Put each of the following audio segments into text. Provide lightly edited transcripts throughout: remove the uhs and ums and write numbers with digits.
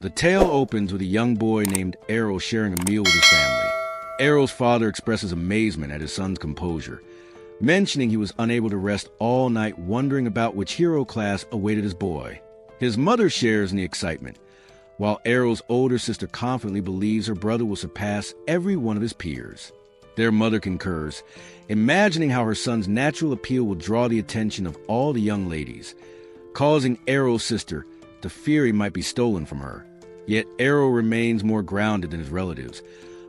The tale opens with a young boy named Errol sharing a meal with his family. Errol's father expresses amazement at his son's composure, mentioning he was unable to rest all night wondering about which hero class awaited his boy. His mother shares in the excitement, while Errol's older sister confidently believes her brother will surpass every one of his peers. Their mother concurs, imagining how her son's natural appeal will draw the attention of all the young ladies, causing Errol's sister to fear he might be stolen from her. Yet Errol remains more grounded than his relatives,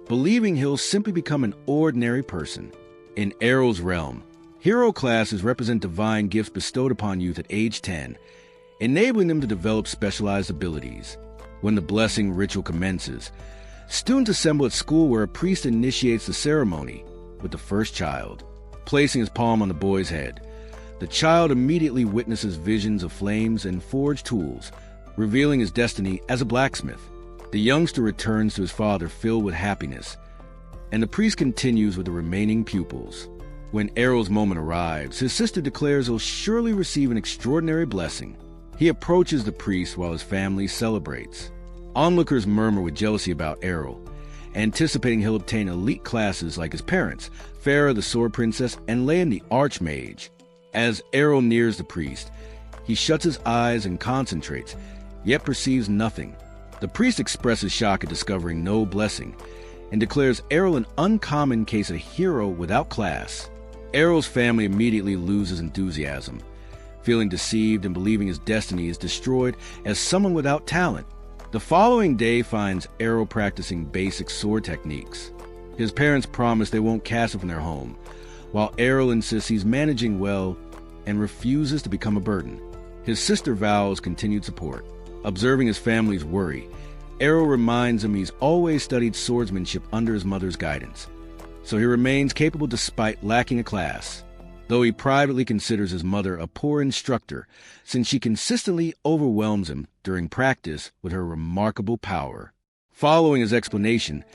believing he'll simply become an ordinary person. In Errol's realm, hero classes represent divine gifts bestowed upon youth at age 10, enabling them to develop specialized abilities. When the blessing ritual commences, students assemble at school where a priest initiates the ceremony with the first child, placing his palm on the boy's head. The child immediately witnesses visions of flames and forged tools, revealing his destiny as a blacksmith. The youngster returns to his father filled with happiness, and the priest continues with the remaining pupils. When Errol's moment arrives, his sister declares he'll surely receive an extraordinary blessing. He approaches the priest while his family celebrates. Onlookers murmur with jealousy about Errol, anticipating he'll obtain elite classes like his parents, Farah the Sword Princess and Leon the Archmage. As Errol nears the priest, he shuts his eyes and concentrates, yet perceives nothing. The priest expresses shock at discovering no blessing, and declares Errol an uncommon case of hero without class. Errol's family immediately loses enthusiasm, feeling deceived and believing his destiny is destroyed as someone without talent. The following day finds Errol practicing basic sword techniques. His parents promise they won't cast him from their home, while Errol insists he's managing well and refuses to become a burden. His sister vows continued support. Observing his family's worry, Errol reminds him he's always studied swordsmanship under his mother's guidance, so he remains capable despite lacking a class, though he privately considers his mother a poor instructor since she consistently overwhelms him during practice with her remarkable power. Following his explanation,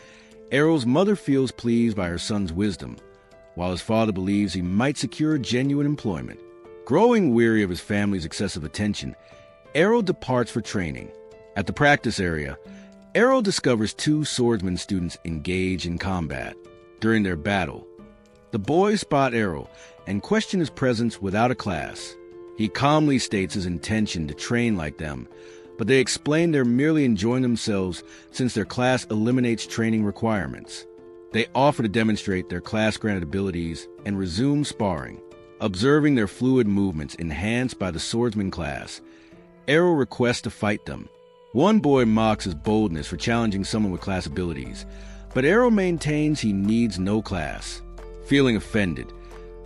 Errol's mother feels pleased by her son's wisdom, while his father believes he might secure genuine employment. Growing weary of his family's excessive attention, Errol departs for training. At the practice area, Errol discovers two swordsman students engaged in combat. During their battle, the boys spot Errol and question his presence without a class. He calmly states his intention to train like them, but they explain they're merely enjoying themselves since their class eliminates training requirements. They offer to demonstrate their class-granted abilities and resume sparring. Observing their fluid movements enhanced by the swordsman class, Errol requests to fight them. One boy mocks his boldness for challenging someone with class abilities, but Errol maintains he needs no class. Feeling offended,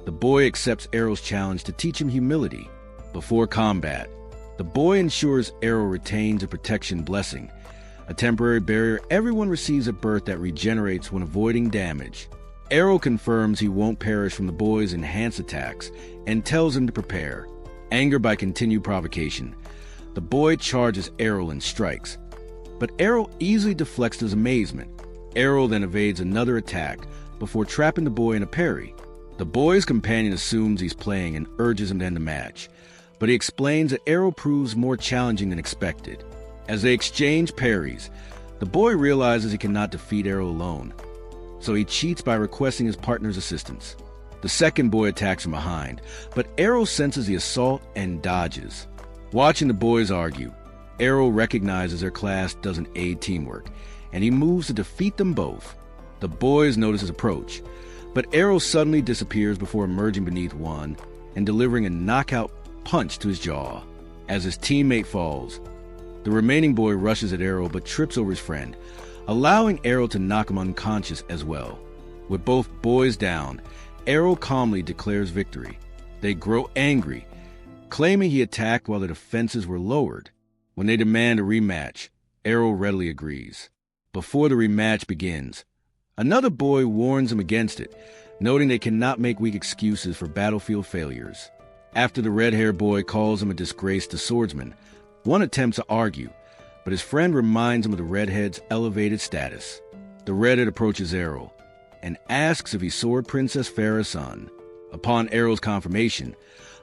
the boy accepts Errol's challenge to teach him humility. Before combat, the boy ensures Errol retains a protection blessing, a temporary barrier everyone receives at birth that regenerates when avoiding damage. Errol confirms he won't perish from the boy's enhanced attacks and tells him to prepare. Angered by continued provocation, the boy charges Errol and strikes, but Errol easily deflects his amazement. Errol then evades another attack before trapping the boy in a parry. The boy's companion assumes he's playing and urges him to end the match, but he explains that Errol proves more challenging than expected. As they exchange parries, the boy realizes he cannot defeat Errol alone, so he cheats by requesting his partner's assistance. The second boy attacks from behind, but Errol senses the assault and dodges. Watching the boys argue, Errol recognizes their class doesn't aid teamwork, and he moves to defeat them both. The boys notice his approach, but Errol suddenly disappears before emerging beneath one and delivering a knockout punch to his jaw. As his teammate falls, the remaining boy rushes at Errol but trips over his friend, allowing Errol to knock him unconscious as well. With both boys down, Errol calmly declares victory. They grow angry, claiming he attacked while the defenses were lowered. When they demand a rematch, Errol readily agrees. Before the rematch begins, another boy warns him against it, noting they cannot make weak excuses for battlefield failures. After the red-haired boy calls him a disgrace to swordsmen, one attempts to argue, but his friend reminds him of the redhead's elevated status. The redhead approaches Errol and asks if he's Sword Princess Farah's son. Upon Errol's confirmation,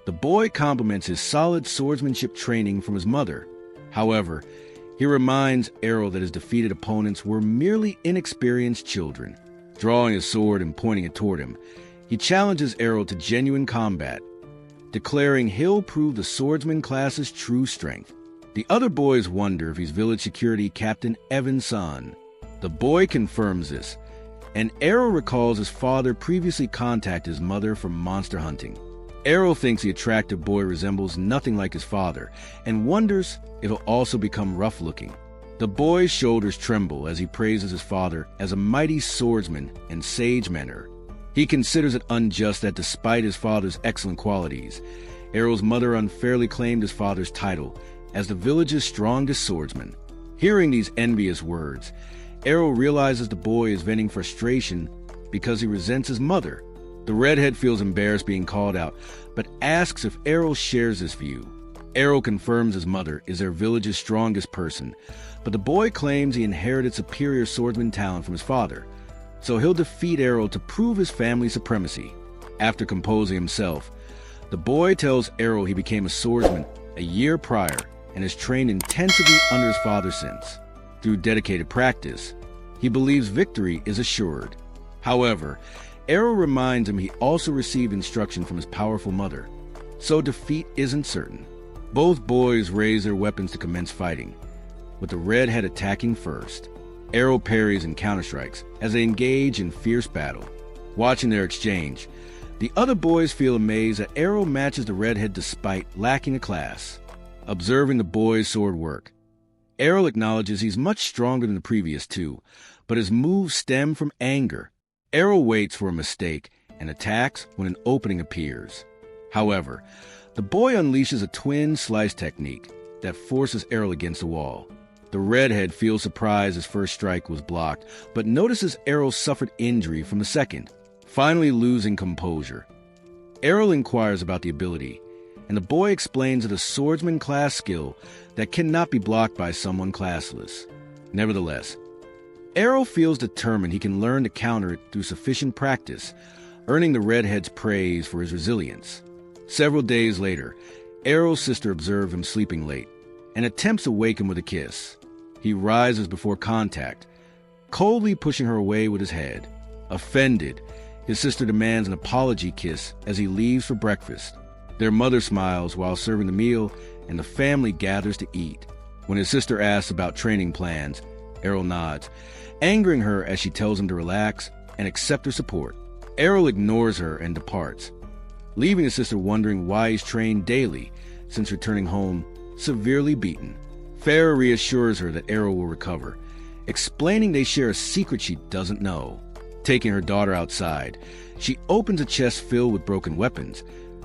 the boy compliments his solid swordsmanship training from his mother. However, He reminds Errol that his defeated opponents were merely inexperienced children. Drawing his sword and pointing it toward him, he challenges Errol to genuine combat, declaring he'll prove the swordsman class's true strength. The other boys wonder if he's village security Captain Evan's son. The boy confirms this, and Errol recalls his father previously contacted his mother for monster hunting. Errol thinks the attractive boy resembles nothing like his father, and wonders if he'll also become rough-looking. The boy's shoulders tremble as he praises his father as a mighty swordsman and sage mentor. He considers it unjust that despite his father's excellent qualities, Errol's mother unfairly claimed his father's title as the village's strongest swordsman. Hearing these envious words, Errol realizes the boy is venting frustration because he resents his mother. The redhead feels embarrassed being called out, but asks if Errol shares this view. Errol confirms his mother is their village's strongest person, but the boy claims he inherited superior swordsman talent from his father, so he'll defeat Errol to prove his family's supremacy. After composing himself, the boy tells Errol he became a swordsman a year prior and has trained intensively under his father since. Through dedicated practice, he believes victory is assured. However, Errol reminds him he also received instruction from his powerful mother, so defeat isn't certain. Both boys raise their weapons to commence fighting, with the redhead attacking first. Errol parries and counterstrikes as they engage in fierce battle. Watching their exchange, the other boys feel amazed that Errol matches the redhead despite lacking a class. Observing the boys' sword work, Errol acknowledges he's much stronger than the previous two, but his moves stem from anger. Errol waits for a mistake and attacks when an opening appears. However, the boy unleashes a twin slice technique that forces Errol against the wall. The redhead feels surprised his first strike was blocked, but notices Errol suffered injury from the second. Finally losing composure, Errol inquires about the ability, and the boy explains that a swordsman class skill that cannot be blocked by someone classless. Nevertheless, Errol feels determined he can learn to counter it through sufficient practice, earning the redhead's praise for his resilience. Several days later, Errol's sister observes him sleeping late and attempts to wake him with a kiss. He rises before contact, coldly pushing her away with his head. Offended, his sister demands an apology kiss as he leaves for breakfast. Their mother smiles while serving the meal, and the family gathers to eat. When his sister asks about training plans, Errol nods, angering her as she tells him to relax and accept her support. Errol ignores her and departs, leaving his sister wondering why he's trained daily since returning home severely beaten. Farah reassures her that Errol will recover, explaining they share a secret she doesn't know. Taking her daughter outside, she opens a chest filled with broken weapons,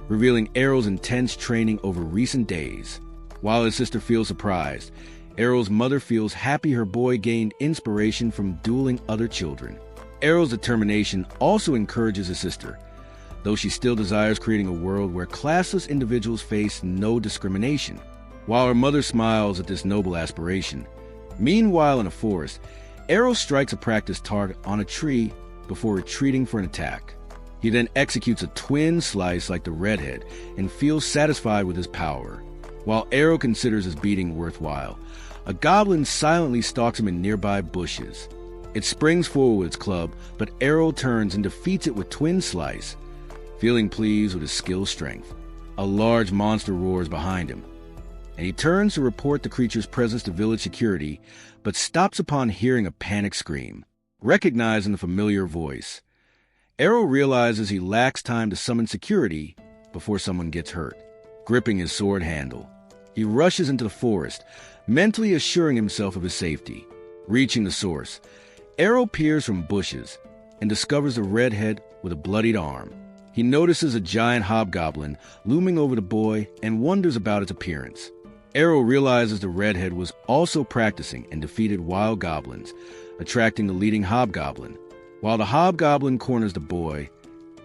revealing Errol's intense training over recent days. While his sister feels surprised, Errol's mother feels happy her boy gained inspiration from dueling other children. Errol's determination also encourages his sister, though she still desires creating a world where classless individuals face no discrimination. While her mother smiles at this noble aspiration, meanwhile in a forest, Errol strikes a practice target on a tree before retreating for an attack. He then executes a twin slice like the redhead and feels satisfied with his power. While Errol considers his beating worthwhile, a goblin silently stalks him in nearby bushes. It springs forward with its club, but Errol turns and defeats it with twin slice, feeling pleased with his skill strength. A large monster roars behind him, and he turns to report the creature's presence to village security, but stops upon hearing a panic scream. Recognizing the familiar voice, Errol realizes he lacks time to summon security before someone gets hurt. Gripping his sword handle, he rushes into the forest, mentally assuring himself of his safety. Reaching the source, Errol peers from bushes and discovers the redhead with a bloodied arm. He notices a giant hobgoblin looming over the boy and wonders about its appearance. Errol realizes the redhead was also practicing and defeated wild goblins, attracting the leading hobgoblin. While the hobgoblin corners the boy,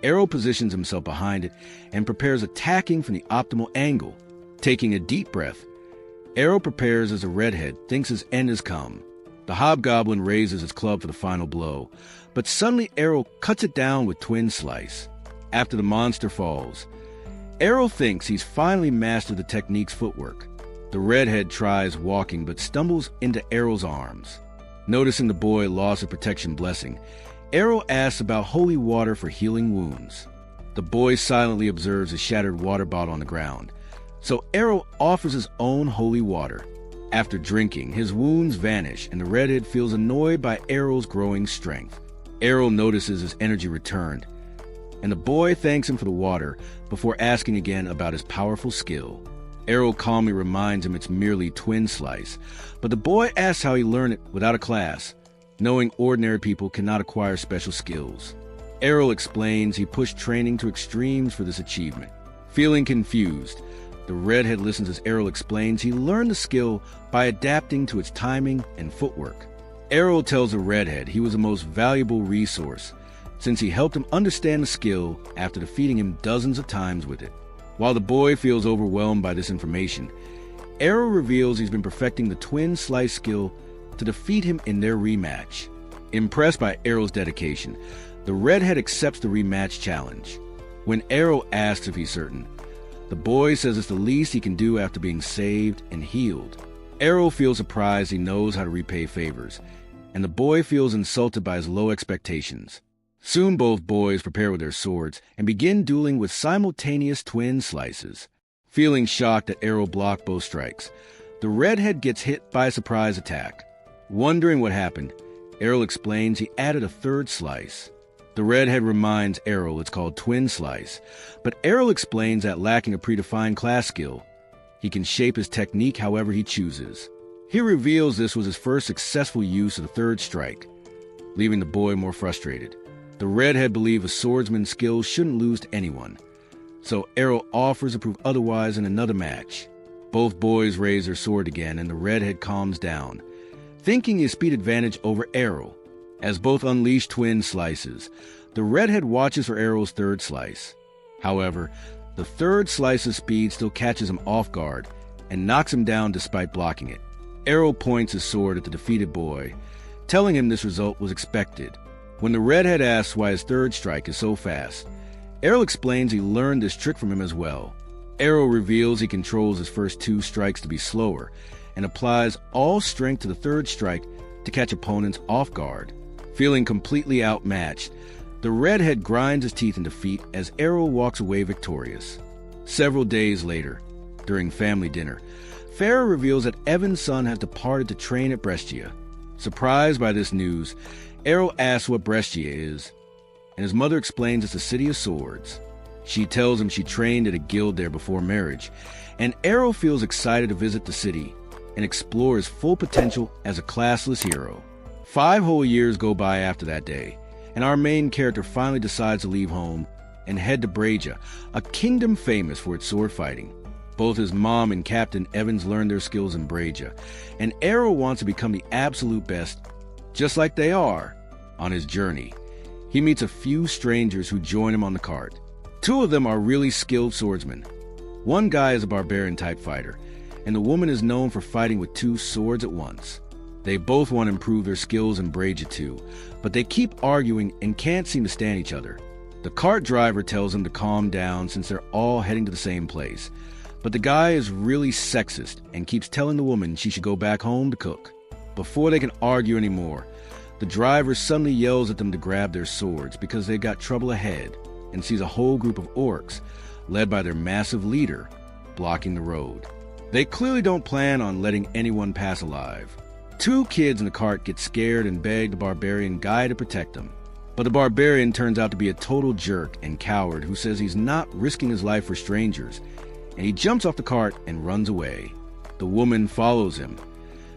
Errol positions himself behind it and prepares attacking from the optimal angle. Taking a deep breath, Errol prepares as the redhead thinks his end has come. The hobgoblin raises its club for the final blow, but suddenly Errol cuts it down with twin slice. After the monster falls, Errol thinks he's finally mastered the technique's footwork. The redhead tries walking but stumbles into Errol's arms. Noticing the boy lost a protection blessing, Errol asks about holy water for healing wounds. The boy silently observes a shattered water bottle on the ground, so Errol offers his own holy water. After drinking, his wounds vanish and the redhead feels annoyed by Errol's growing strength. Errol notices his energy returned, and the boy thanks him for the water before asking again about his powerful skill. Errol calmly reminds him it's merely twin slice, but the boy asks how he learned it without a class, knowing ordinary people cannot acquire special skills. Errol explains he pushed training to extremes for this achievement. Feeling confused, the redhead listens as Errol explains he learned the skill by adapting to its timing and footwork. Errol tells the redhead he was the most valuable resource, since he helped him understand the skill after defeating him dozens of times with it. While the boy feels overwhelmed by this information, Errol reveals he's been perfecting the twin slice skill to defeat him in their rematch. Impressed by Errol's dedication, the redhead accepts the rematch challenge. When Errol asks if he's certain, the boy says it's the least he can do after being saved and healed. Errol feels surprised he knows how to repay favors, and the boy feels insulted by his low expectations. Soon both boys prepare with their swords and begin dueling with simultaneous twin slices. Feeling shocked that Errol blocked both strikes, the redhead gets hit by a surprise attack. Wondering what happened, Errol explains he added a third slice. The redhead reminds Errol it's called twin slice, but Errol explains that lacking a predefined class skill, he can shape his technique however he chooses. He reveals this was his first successful use of the third strike, leaving the boy more frustrated. The redhead believes a swordsman's skill shouldn't lose to anyone, so Errol offers to prove otherwise in another match. Both boys raise their sword again and the redhead calms down, thinking his speed advantage over Errol. As both unleash twin slices, the redhead watches for Errol's third slice. However, the third slice's speed still catches him off guard and knocks him down despite blocking it. Errol points his sword at the defeated boy, telling him this result was expected. When the redhead asks why his third strike is so fast, Errol explains he learned this trick from him as well. Errol reveals he controls his first two strikes to be slower and applies all strength to the third strike to catch opponents off guard. Feeling completely outmatched, the redhead grinds his teeth in defeat as Errol walks away victorious. Several days later, during family dinner, Farah reveals that Evan's son has departed to train at Brescia. Surprised by this news, Errol asks what Brescia is, and his mother explains it's a city of swords. She tells him she trained at a guild there before marriage, and Errol feels excited to visit the city and explore his full potential as a classless hero. 5 whole years go by after that day, and our main character finally decides to leave home and head to Brescia, a kingdom famous for its sword fighting. Both his mom and Captain Evans learn their skills in Brescia, and Errol wants to become the absolute best, just like they are. On his journey, he meets a few strangers who join him on the cart. 2 of them are really skilled swordsmen. One guy is a barbarian-type fighter, and the woman is known for fighting with 2 swords at once. They both want to improve their skills in Brescia too, but they keep arguing and can't seem to stand each other. The cart driver tells them to calm down since they're all heading to the same place, but the guy is really sexist and keeps telling the woman she should go back home to cook. Before they can argue anymore, the driver suddenly yells at them to grab their swords because they got trouble ahead and sees a whole group of orcs, led by their massive leader, blocking the road. They clearly don't plan on letting anyone pass alive. 2 kids in the cart get scared and beg the barbarian guy to protect them. But the barbarian turns out to be a total jerk and coward who says he's not risking his life for strangers, and he jumps off the cart and runs away. The woman follows him,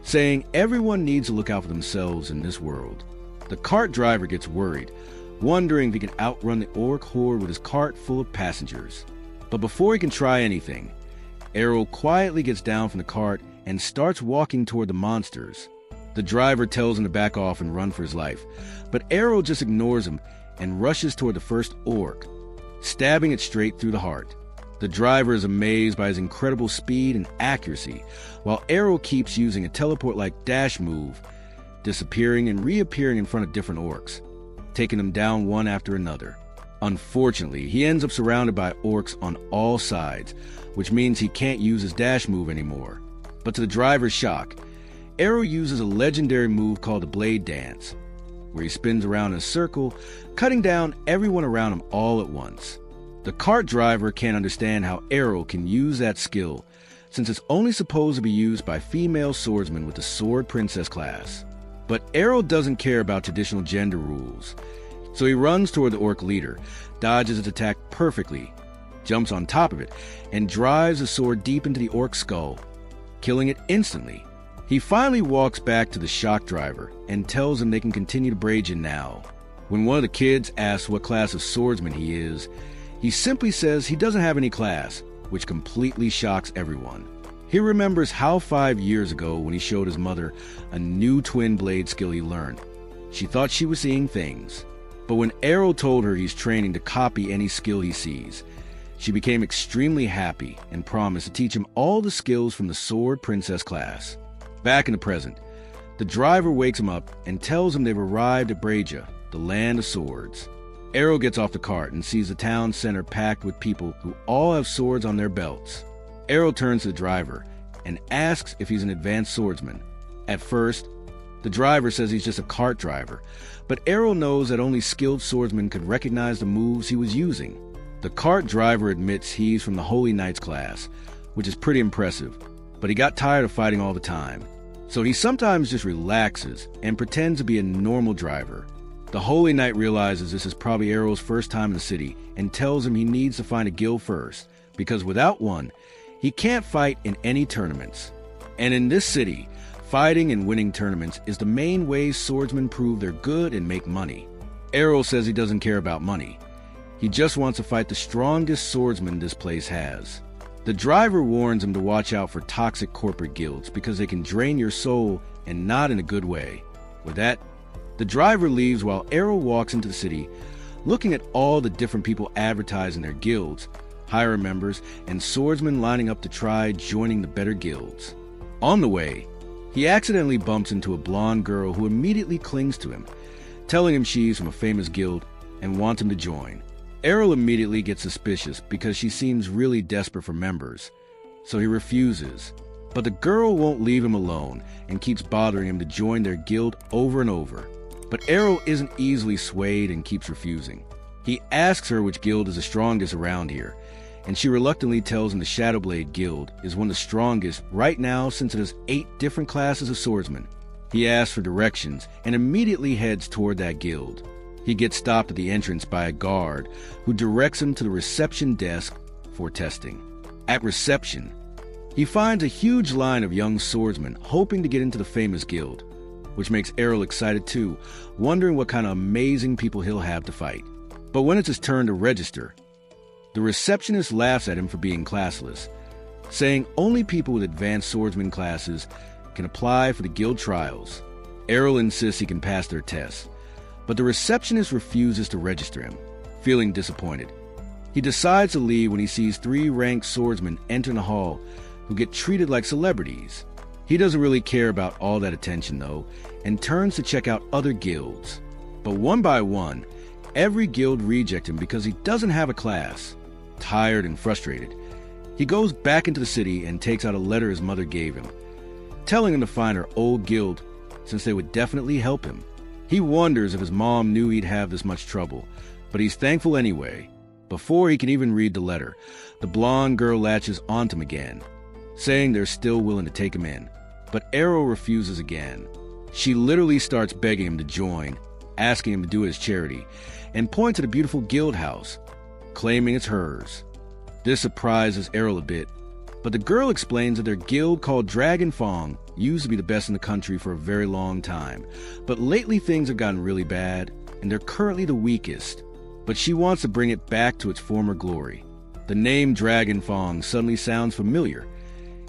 saying everyone needs to look out for themselves in this world. The cart driver gets worried, wondering if he can outrun the orc horde with his cart full of passengers. But before he can try anything, Errol quietly gets down from the cart and starts walking toward the monsters. The driver tells him to back off and run for his life, but Errol just ignores him and rushes toward the first orc, stabbing it straight through the heart. The driver is amazed by his incredible speed and accuracy, while Errol keeps using a teleport-like dash move, disappearing and reappearing in front of different orcs, taking them down one after another. Unfortunately, he ends up surrounded by orcs on all sides, which means he can't use his dash move anymore. But to the driver's shock, Errol uses a legendary move called the blade dance, where he spins around in a circle, cutting down everyone around him all at once. The cart driver can't understand how Errol can use that skill, since it's only supposed to be used by female swordsmen with the Sword Princess class. But Errol doesn't care about traditional gender rules, so he runs toward the orc leader, dodges its attack perfectly, jumps on top of it, and drives the sword deep into the orc's skull, killing it instantly. He finally walks back to the shock driver and tells him they can continue to Brajan now. When one of the kids asks what class of swordsman he is, he simply says he doesn't have any class, which completely shocks everyone. He remembers how 5 years ago when he showed his mother a new twin blade skill he learned. She thought she was seeing things. But when Errol told her he's training to copy any skill he sees, she became extremely happy and promised to teach him all the skills from the Sword Princess class. Back in the present, the driver wakes him up and tells him they've arrived at Braja, the land of swords. Errol gets off the cart and sees the town center packed with people who all have swords on their belts. Errol turns to the driver and asks if he's an advanced swordsman. At first, the driver says he's just a cart driver, but Errol knows that only skilled swordsmen could recognize the moves he was using. The cart driver admits he's from the Holy Knights class, which is pretty impressive, but he got tired of fighting all the time. So he sometimes just relaxes and pretends to be a normal driver. The Holy Knight realizes this is probably Errol's first time in the city and tells him he needs to find a guild first, because without one, he can't fight in any tournaments. And in this city, fighting and winning tournaments is the main way swordsmen prove they're good and make money. Errol says he doesn't care about money. He just wants to fight the strongest swordsman this place has. The driver warns him to watch out for toxic corporate guilds because they can drain your soul and not in a good way. With that, the driver leaves while Errol walks into the city, looking at all the different people advertising their guilds, higher members, and swordsmen lining up to try joining the better guilds. On the way, he accidentally bumps into a blonde girl who immediately clings to him, telling him she's from a famous guild and wants him to join. Errol immediately gets suspicious because she seems really desperate for members, so he refuses. But the girl won't leave him alone and keeps bothering him to join their guild over and over. But Errol isn't easily swayed and keeps refusing. He asks her which guild is the strongest around here, and she reluctantly tells him the Shadowblade Guild is one of the strongest right now since it has 8 different classes of swordsmen. He asks for directions and immediately heads toward that guild. He gets stopped at the entrance by a guard who directs him to the reception desk for testing. At reception, he finds a huge line of young swordsmen hoping to get into the famous guild, which makes Errol excited too, wondering what kind of amazing people he'll have to fight. But when it's his turn to register, the receptionist laughs at him for being classless, saying only people with advanced swordsman classes can apply for the guild trials. Errol insists he can pass their tests, but the receptionist refuses to register him, feeling disappointed. He decides to leave when he sees 3 ranked swordsmen enter the hall who get treated like celebrities. He doesn't really care about all that attention though, and turns to check out other guilds. But one by one, every guild rejects him because he doesn't have a class. Tired and frustrated, he goes back into the city and takes out a letter his mother gave him, telling him to find her old guild since they would definitely help him. He wonders if his mom knew he'd have this much trouble, but he's thankful anyway. Before he can even read the letter, the blonde girl latches onto him again, saying they're still willing to take him in. But Errol refuses again. She literally starts begging him to join, asking him to do it as charity, and points at a beautiful guild house, claiming it's hers. This surprises Errol a bit, but the girl explains that their guild called Dragon Fong used to be the best in the country for a very long time, but lately things have gotten really bad, and they're currently the weakest. But she wants to bring it back to its former glory. The name Dragon Fong suddenly sounds familiar.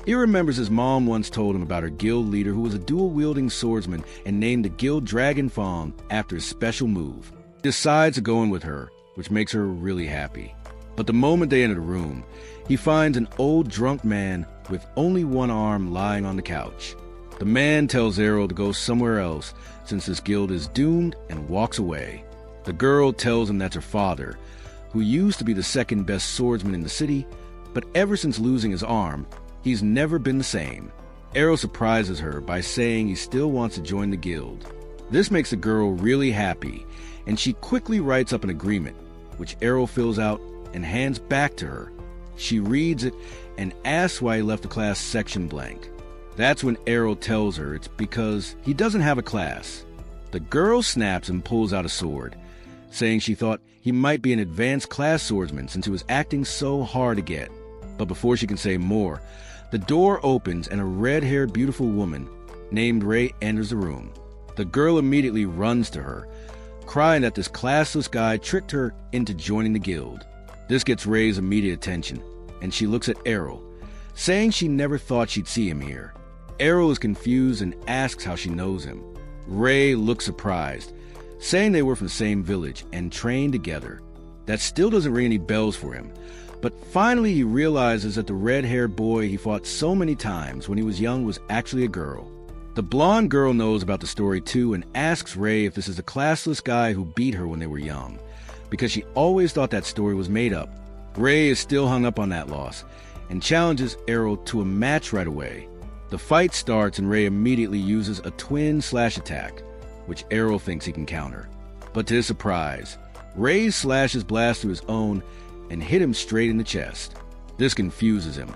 He remembers his mom once told him about her guild leader who was a dual-wielding swordsman and named the guild Dragon Fong after a special move. He decides to go in with her, which makes her really happy. But the moment they enter the room, he finds an old drunk man with only one arm lying on the couch. The man tells Errol to go somewhere else since this guild is doomed and walks away. The girl tells him that's her father, who used to be the second best swordsman in the city, but ever since losing his arm, he's never been the same. Errol surprises her by saying he still wants to join the guild. This makes the girl really happy, and she quickly writes up an agreement, which Errol fills out and hands back to her. She reads it and asks why he left the class section blank. That's when Errol tells her it's because he doesn't have a class. The girl snaps and pulls out a sword, saying she thought he might be an advanced class swordsman since he was acting so hard to get. But before she can say more, the door opens and a red-haired beautiful woman named Ray enters the room. The girl immediately runs to her, crying that this classless guy tricked her into joining the guild. This gets Ray's immediate attention, and she looks at Errol, saying she never thought she'd see him here. Errol is confused and asks how she knows him. Ray looks surprised, saying they were from the same village and trained together. That still doesn't ring any bells for him, but finally he realizes that the red-haired boy he fought so many times when he was young was actually a girl. The blonde girl knows about the story too and asks Ray if this is the classless guy who beat her when they were young, because she always thought that story was made up. Ray is still hung up on that loss and challenges Errol to a match right away. The fight starts and Ray immediately uses a twin slash attack, which Errol thinks he can counter. But to his surprise, Ray slashes blast through his own and hit him straight in the chest. This confuses him.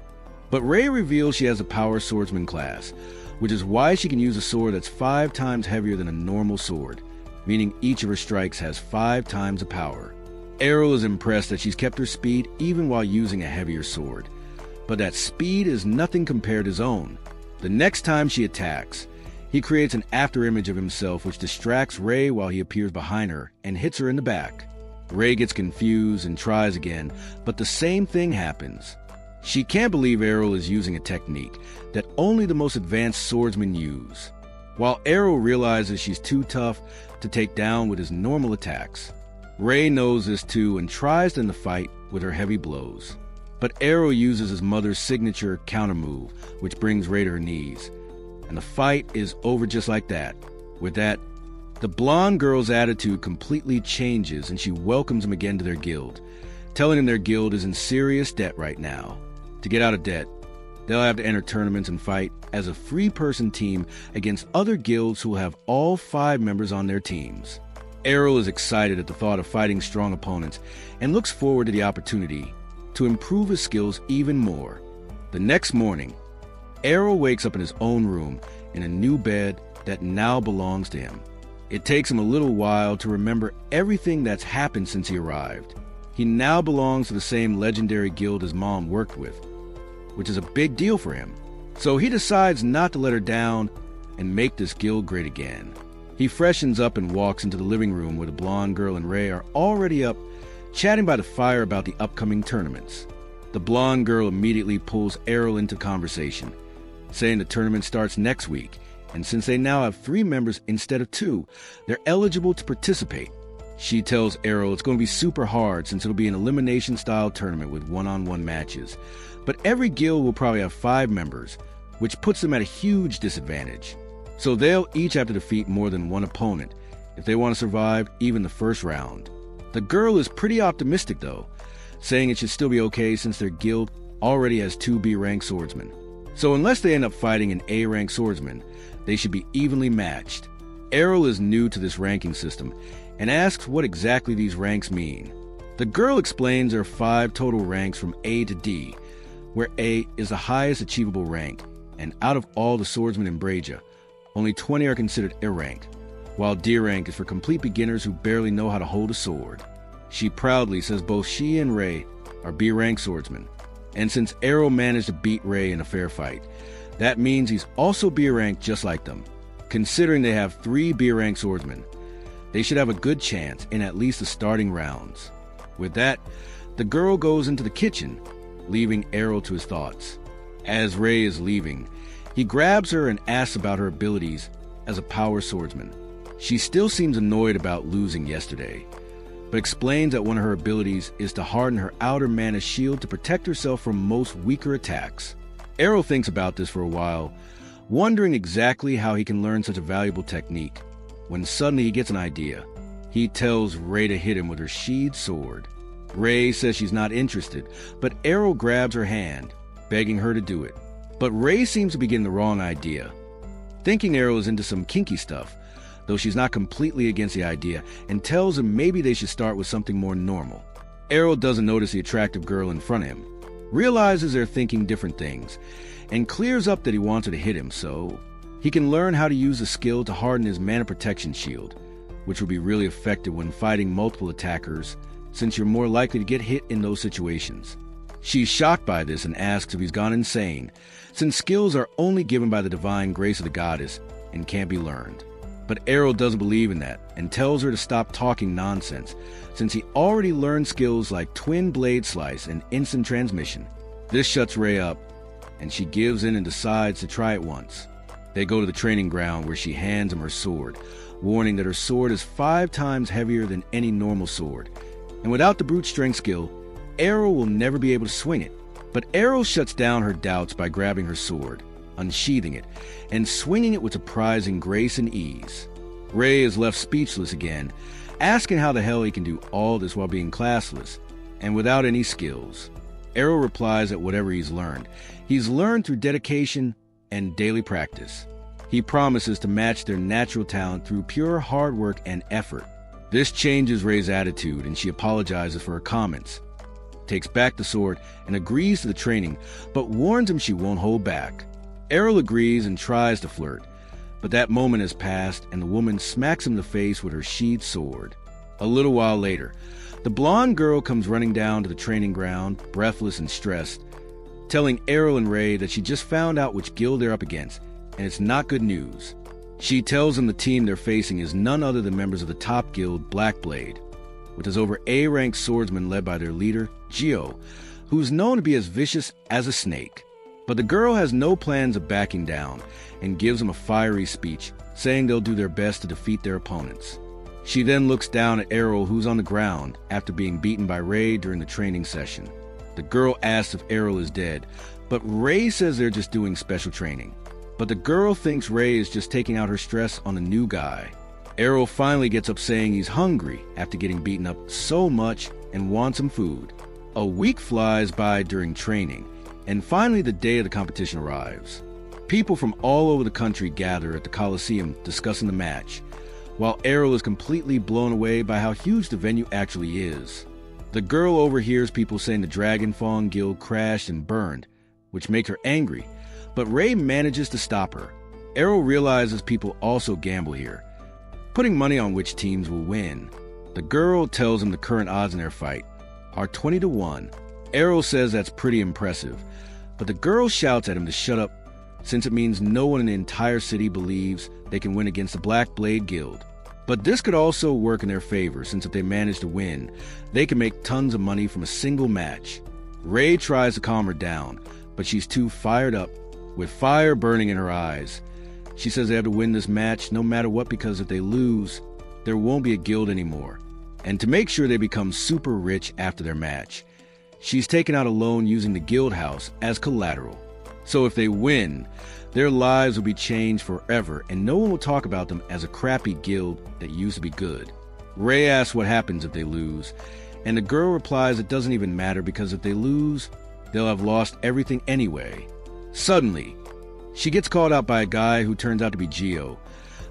But Ray reveals she has a power swordsman class, which is why she can use a sword that's 5 times heavier than a normal sword, meaning each of her strikes has 5 times the power. Errol is impressed that she's kept her speed even while using a heavier sword, but that speed is nothing compared to his own. The next time she attacks, he creates an afterimage of himself which distracts Ray while he appears behind her and hits her in the back. Ray gets confused and tries again, but the same thing happens. She can't believe Errol is using a technique that only the most advanced swordsmen use, while Errol realizes she's too tough to take down with his normal attacks. Ray knows this too and tries to end the fight with her heavy blows. But Errol uses his mother's signature counter move, which brings Ray to her knees. And the fight is over just like that. With that, the blonde girl's attitude completely changes and she welcomes him again to their guild, telling him their guild is in serious debt right now. To get out of debt, they'll have to enter tournaments and fight as a three-person team against other guilds who will have all 5 members on their teams. Errol is excited at the thought of fighting strong opponents and looks forward to the opportunity to improve his skills even more. The next morning, Errol wakes up in his own room in a new bed that now belongs to him. It takes him a little while to remember everything that's happened since he arrived. He now belongs to the same legendary guild his mom worked with, which is a big deal for him. So he decides not to let her down and make this guild great again. He freshens up and walks into the living room where the blonde girl and Ray are already up, chatting by the fire about the upcoming tournaments. The blonde girl immediately pulls Errol into conversation, saying the tournament starts next week, and since they now have 3 members instead of 2, they're eligible to participate. She tells Errol it's going to be super hard since it'll be an elimination-style tournament with one-on-one matches, but every guild will probably have 5 members, which puts them at a huge disadvantage. So they'll each have to defeat more than one opponent if they want to survive even the first round. The girl is pretty optimistic though, saying it should still be okay since their guild already has 2 B-rank swordsmen. So unless they end up fighting an A-rank swordsman, they should be evenly matched. Errol is new to this ranking system and asks what exactly these ranks mean. The girl explains there are 5 total ranks from A to D, where A is the highest achievable rank, and out of all the swordsmen in Braja, only 20 are considered A rank, while D rank is for complete beginners who barely know how to hold a sword. She proudly says both she and Ray are B rank swordsmen, and since Errol managed to beat Ray in a fair fight, that means he's also B rank just like them. Considering they have 3 B rank swordsmen, they should have a good chance in at least the starting rounds. With that, the girl goes into the kitchen, leaving Errol to his thoughts. As Ray is leaving, he grabs her and asks about her abilities as a power swordsman. She still seems annoyed about losing yesterday, but explains that one of her abilities is to harden her outer mana shield to protect herself from most weaker attacks. Errol thinks about this for a while, wondering exactly how he can learn such a valuable technique, when suddenly he gets an idea. He tells Ray to hit him with her sheathed sword. Ray says she's not interested, but Errol grabs her hand, begging her to do it. But Ray seems to be getting the wrong idea, thinking Errol is into some kinky stuff, though she's not completely against the idea and tells him maybe they should start with something more normal. Errol doesn't notice the attractive girl in front of him, realizes they're thinking different things, and clears up that he wants her to hit him so he can learn how to use a skill to harden his mana protection shield, which will be really effective when fighting multiple attackers, since you're more likely to get hit in those situations. She's shocked by this and asks if he's gone insane, since skills are only given by the divine grace of the goddess and can't be learned. But Errol doesn't believe in that and tells her to stop talking nonsense, since he already learned skills like twin blade slice and instant transmission. This shuts Ray up, and she gives in and decides to try it once. They go to the training ground where she hands him her sword, warning that her sword is 5 times heavier than any normal sword, and without the brute strength skill, Errol will never be able to swing it. But Errol shuts down her doubts by grabbing her sword, unsheathing it, and swinging it with surprising grace and ease. Ray is left speechless again, asking how the hell he can do all this while being classless, and without any skills. Errol replies that whatever he's learned through dedication and daily practice. He promises to match their natural talent through pure hard work and effort. This changes Ray's attitude, and she apologizes for her comments, takes back the sword, and agrees to the training, but warns him she won't hold back. Errol agrees and tries to flirt, but that moment has passed and the woman smacks him in the face with her sheathed sword. A little while later, the blonde girl comes running down to the training ground, breathless and stressed, telling Errol and Ray that she just found out which guild they're up against, and it's not good news. She tells them the team they're facing is none other than members of the top guild, Blackblade, with his over A-ranked swordsman led by their leader, Geo, who's known to be as vicious as a snake. But the girl has no plans of backing down and gives them a fiery speech, saying they'll do their best to defeat their opponents. She then looks down at Errol, who's on the ground after being beaten by Ray during the training session. The girl asks if Errol is dead, but Ray says they're just doing special training. But the girl thinks Ray is just taking out her stress on the new guy. Errol finally gets up saying he's hungry after getting beaten up so much and wants some food. A week flies by during training, and finally the day of the competition arrives. People from all over the country gather at the Coliseum discussing the match, while Errol is completely blown away by how huge the venue actually is. The girl overhears people saying the Dragon Fawn Guild crashed and burned, which make her angry, but Ray manages to stop her. Errol realizes people also gamble here, putting money on which teams will win. The girl tells him the current odds in their fight are 20-1. Errol says that's pretty impressive, but the girl shouts at him to shut up, since it means no one in the entire city believes they can win against the Black Blade Guild. But this could also work in their favor, since if they manage to win, they can make tons of money from a single match. Ray tries to calm her down, but she's too fired up, with fire burning in her eyes. She says they have to win this match no matter what, because if they lose, there won't be a guild anymore. And to make sure they become super rich after their match, she's taken out a loan using the guild house as collateral. So if they win, their lives will be changed forever, and no one will talk about them as a crappy guild that used to be good. Ray asks what happens if they lose, and the girl replies it doesn't even matter, because if they lose, they'll have lost everything anyway. Suddenly, she gets called out by a guy who turns out to be Geo,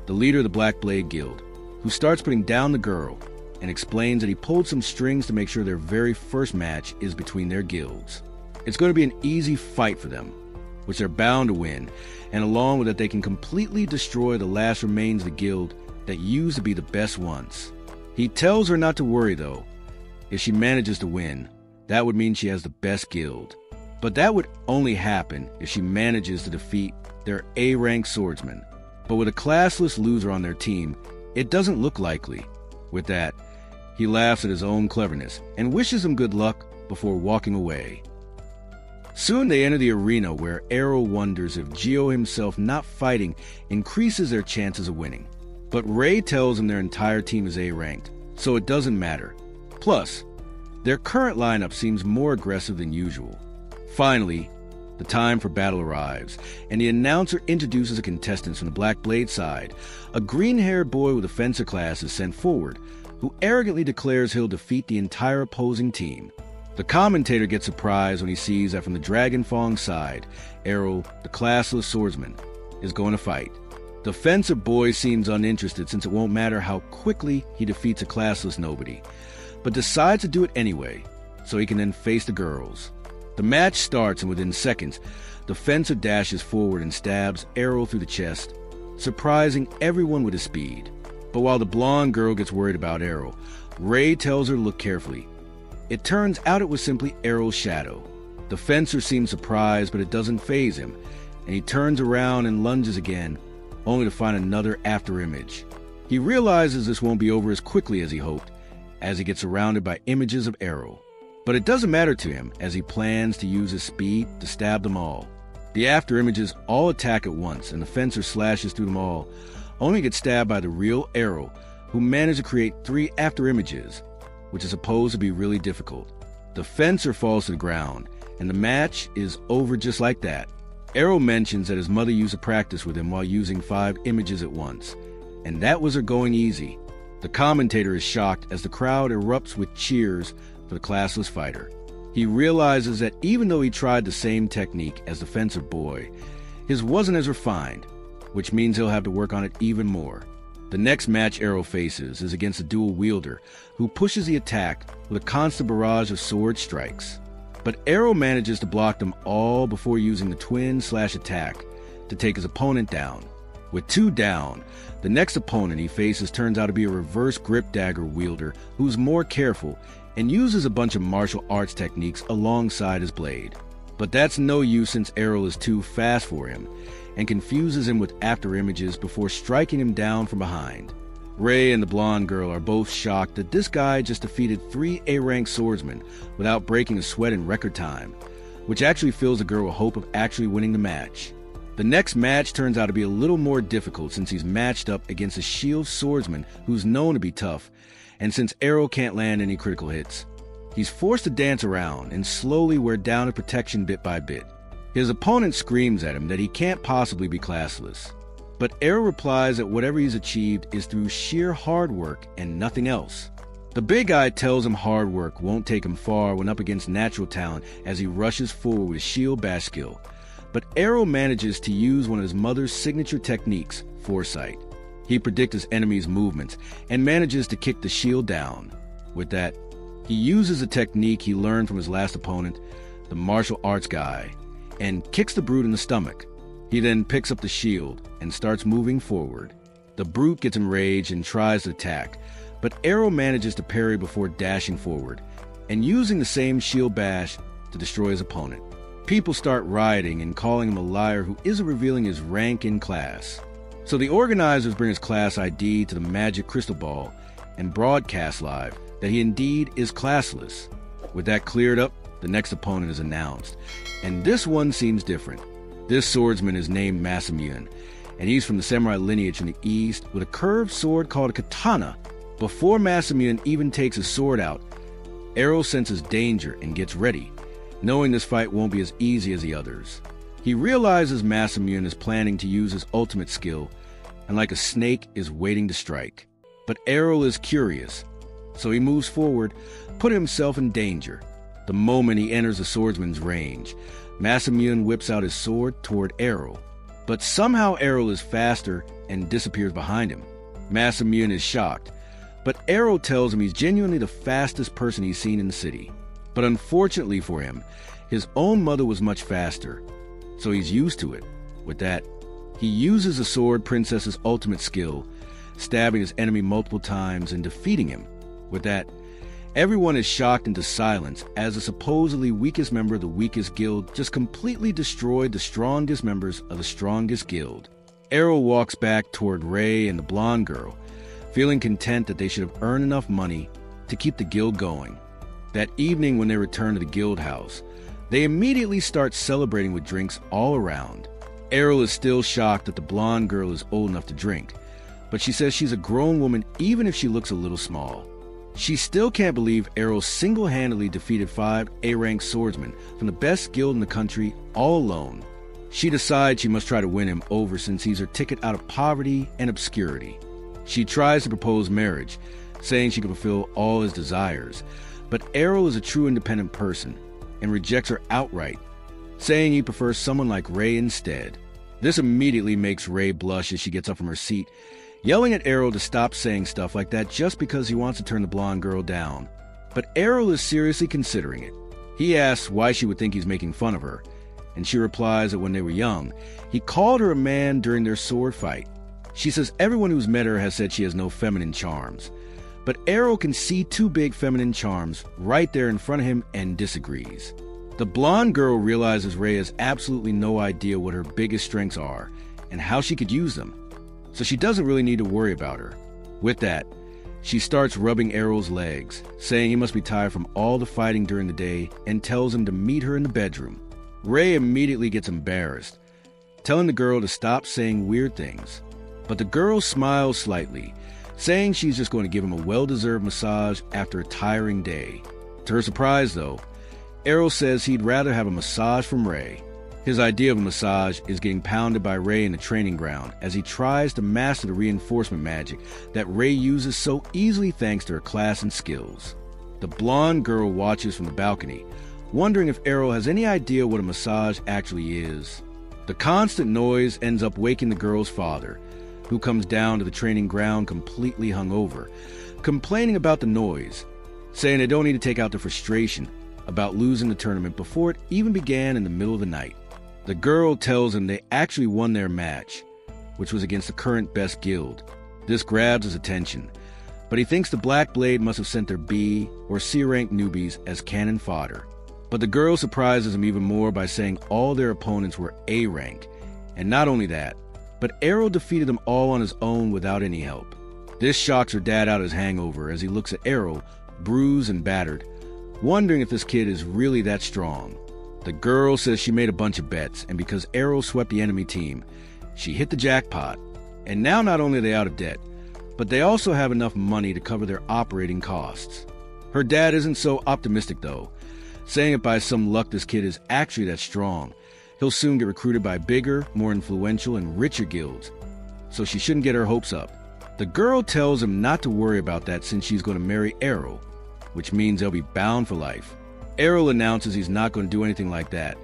the leader of the Black Blade Guild, who starts putting down the girl and explains that he pulled some strings to make sure their very first match is between their guilds. It's going to be an easy fight for them, which they're bound to win, and along with that they can completely destroy the last remains of the guild that used to be the best ones. He tells her not to worry though. If she manages to win, that would mean she has the best guild. But that would only happen if she manages to defeat their A-ranked swordsman. But with a classless loser on their team, it doesn't look likely. With that, he laughs at his own cleverness and wishes him good luck before walking away. Soon they enter the arena, where Errol wonders if Geo himself not fighting increases their chances of winning. But Ray tells him their entire team is A-ranked, so it doesn't matter. Plus, their current lineup seems more aggressive than usual. Finally, the time for battle arrives, and the announcer introduces the contestants from the Black Blade side. A green-haired boy with a fencer class is sent forward, who arrogantly declares he'll defeat the entire opposing team. The commentator gets surprised when he sees that from the Dragon Fong's side, Errol, the classless swordsman, is going to fight. The fencer boy seems uninterested since it won't matter how quickly he defeats a classless nobody, but decides to do it anyway, so he can then face the girls. The match starts, and within seconds, the fencer dashes forward and stabs Errol through the chest, surprising everyone with his speed. But while the blonde girl gets worried about Errol, Ray tells her to look carefully. It turns out it was simply Errol's shadow. The fencer seems surprised, but it doesn't faze him, and he turns around and lunges again, only to find another afterimage. He realizes this won't be over as quickly as he hoped, as he gets surrounded by images of Errol. But it doesn't matter to him, as he plans to use his speed to stab them all. The afterimages all attack at once, and the fencer slashes through them all, only to get stabbed by the real Errol, who managed to create 3 afterimages, which is supposed to be really difficult. The fencer falls to the ground, and the match is over just like that. Errol mentions that his mother used to practice with him while using 5 images at once, and that was her going easy. The commentator is shocked as the crowd erupts with cheers for the classless fighter. He realizes that even though he tried the same technique as the fencer boy, his wasn't as refined, which means he'll have to work on it even more. The next match Errol faces is against a dual wielder who pushes the attack with a constant barrage of sword strikes. But Errol manages to block them all before using the twin/attack to take his opponent down. With 2 down, the next opponent he faces turns out to be a reverse grip dagger wielder who's more careful and uses a bunch of martial arts techniques alongside his blade. But that's no use since Errol is too fast for him and confuses him with afterimages before striking him down from behind. Ray and the blonde girl are both shocked that this guy just defeated 3 A-rank swordsmen without breaking a sweat in record time, which actually fills the girl with hope of actually winning the match. The next match turns out to be a little more difficult since he's matched up against a shield swordsman who's known to be tough, and since Errol can't land any critical hits, he's forced to dance around and slowly wear down his protection bit by bit. His opponent screams at him that he can't possibly be classless, but Errol replies that whatever he's achieved is through sheer hard work and nothing else. The big guy tells him hard work won't take him far when up against natural talent as he rushes forward with his shield bash skill, but Errol manages to use one of his mother's signature techniques, foresight. He predicts his enemy's movements and manages to kick the shield down. With that, he uses a technique he learned from his last opponent, the martial arts guy, and kicks the brute in the stomach. He then picks up the shield and starts moving forward. The brute gets enraged and tries to attack, but Errol manages to parry before dashing forward and using the same shield bash to destroy his opponent. People start rioting and calling him a liar who isn't revealing his rank in class. So the organizers bring his class ID to the magic crystal ball and broadcast live that he indeed is classless. With that cleared up, the next opponent is announced, and this one seems different. This swordsman is named Masamune, and he's from the samurai lineage in the east with a curved sword called a katana. Before Masamune even takes his sword out, Errol senses danger and gets ready, knowing this fight won't be as easy as the others. He realizes Masamune is planning to use his ultimate skill, and like a snake is waiting to strike. But Errol is curious, so he moves forward, putting himself in danger. The moment he enters the swordsman's range, Masamune whips out his sword toward Errol, but somehow Errol is faster and disappears behind him. Masamune is shocked, but Errol tells him he's genuinely the fastest person he's seen in the city. But unfortunately for him, his own mother was much faster, so he's used to it. With that, he uses the sword princess's ultimate skill, stabbing his enemy multiple times and defeating him. With that, everyone is shocked into silence as the supposedly weakest member of the weakest guild just completely destroyed the strongest members of the strongest guild. Errol walks back toward Ray and the blonde girl, feeling content that they should have earned enough money to keep the guild going. That evening when they return to the guild house, they immediately start celebrating with drinks all around. Errol is still shocked that the blonde girl is old enough to drink, but she says she's a grown woman even if she looks a little small. She still can't believe Errol single-handedly defeated 5 A-rank swordsmen from the best guild in the country all alone. She decides she must try to win him over since he's her ticket out of poverty and obscurity. She tries to propose marriage, saying she can fulfill all his desires, But Errol is a true independent person and rejects her outright, saying he prefers someone like Ray instead. This immediately makes Ray blush as she gets up from her seat, yelling at Errol to stop saying stuff like that just because he wants to turn the blonde girl down. But Errol is seriously considering it. He asks why she would think he's making fun of her, and she replies that when they were young, he called her a man during their sword fight. She says everyone who's met her has said she has no feminine charms. But Errol can see two big feminine charms right there in front of him and disagrees. The blonde girl realizes Ray has absolutely no idea what her biggest strengths are and how she could use them, so she doesn't really need to worry about her. With that, she starts rubbing Errol's legs, saying he must be tired from all the fighting during the day, and tells him to meet her in the bedroom. Ray immediately gets embarrassed, telling the girl to stop saying weird things. But the girl smiles slightly, saying she's just going to give him a well-deserved massage after a tiring day. To her surprise, though, Errol says he'd rather have a massage from Ray. His idea of a massage is getting pounded by Ray in the training ground as he tries to master the reinforcement magic that Ray uses so easily thanks to her class and skills. The blonde girl watches from the balcony, wondering if Errol has any idea what a massage actually is. The constant noise ends up waking the girl's father, who comes down to the training ground completely hungover, complaining about the noise, saying they don't need to take out their frustration about losing the tournament before it even began in the middle of the night. The girl tells him they actually won their match, which was against the current best guild. This grabs his attention, but he thinks the Black Blade must have sent their B or C rank newbies as cannon fodder. But the girl surprises him even more by saying all their opponents were A rank, and not only that, but Errol defeated them all on his own without any help. This shocks her dad out of his hangover as he looks at Errol, bruised and battered, wondering if this kid is really that strong. The girl says she made a bunch of bets, and because Errol swept the enemy team, she hit the jackpot. And now not only are they out of debt, but they also have enough money to cover their operating costs. Her dad isn't so optimistic though, saying if by some luck this kid is actually that strong, he'll soon get recruited by bigger, more influential, and richer guilds, so she shouldn't get her hopes up. The girl tells him not to worry about that since she's going to marry Errol, which means they'll be bound for life. Errol announces he's not going to do anything like that,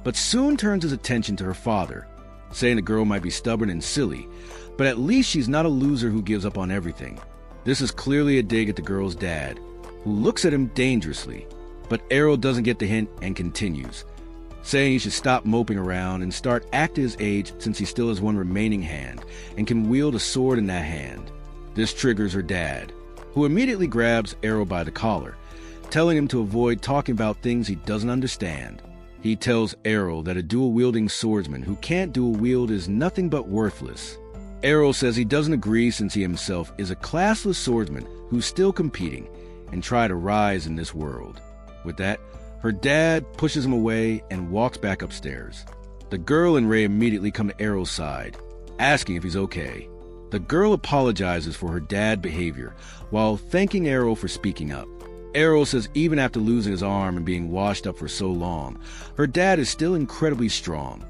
but soon turns his attention to her father, saying the girl might be stubborn and silly, but at least she's not a loser who gives up on everything. This is clearly a dig at the girl's dad, who looks at him dangerously, but Errol doesn't get the hint and continues, saying he should stop moping around and start acting his age since he still has one remaining hand and can wield a sword in that hand. This triggers her dad, who immediately grabs Errol by the collar, telling him to avoid talking about things he doesn't understand. He tells Errol that a dual-wielding swordsman who can't dual-wield is nothing but worthless. Errol says he doesn't agree since he himself is a classless swordsman who's still competing and try to rise in this world. With that, her dad pushes him away and walks back upstairs. The girl and Ray immediately come to Errol's side, asking if he's okay. The girl apologizes for her dad's behavior while thanking Errol for speaking up. Errol says even after losing his arm and being washed up for so long, her dad is still incredibly strong,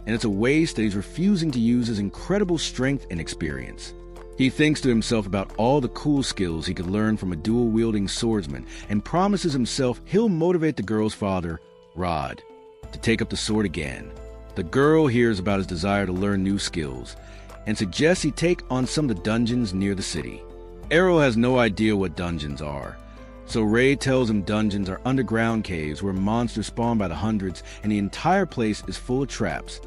and it's a waste that he's refusing to use his incredible strength and experience. He thinks to himself about all the cool skills he could learn from a dual-wielding swordsman and promises himself he'll motivate the girl's father, Rod, to take up the sword again. The girl hears about his desire to learn new skills and suggests he take on some of the dungeons near the city. Errol has no idea what dungeons are, so Ray tells him dungeons are underground caves where monsters spawn by the hundreds and the entire place is full of traps,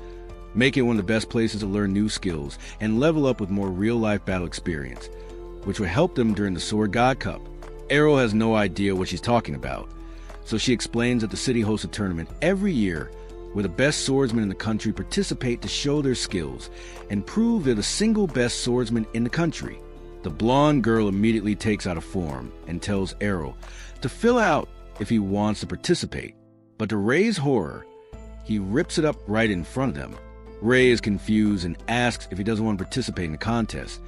making it one of the best places to learn new skills and level up with more real-life battle experience, which will help them during the Sword God Cup. Errol has no idea what she's talking about, so she explains that the city hosts a tournament every year where the best swordsmen in the country participate to show their skills and prove they're the single best swordsman in the country. The blonde girl immediately takes out a form and tells Errol to fill out if he wants to participate, but to Ray's horror, he rips it up right in front of them. Ray is confused and asks if he doesn't want to participate in the contest,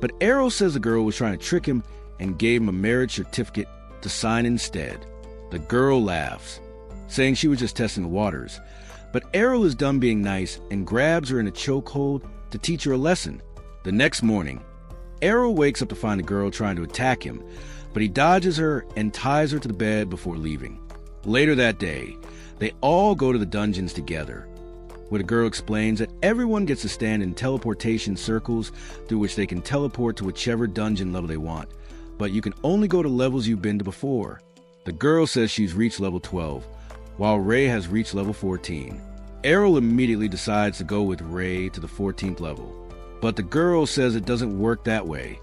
but Errol says the girl was trying to trick him and gave him a marriage certificate to sign instead. The girl laughs, saying she was just testing the waters, but Errol is done being nice and grabs her in a chokehold to teach her a lesson. The next morning, Errol wakes up to find the girl trying to attack him, but he dodges her and ties her to the bed before leaving. Later that day, they all go to the dungeons together, where the girl explains that everyone gets to stand in teleportation circles through which they can teleport to whichever dungeon level they want, but you can only go to levels you've been to before. The girl says she's reached level 12, while Ray has reached level 14. Errol immediately decides to go with Ray to the 14th level, but the girl says it doesn't work that way.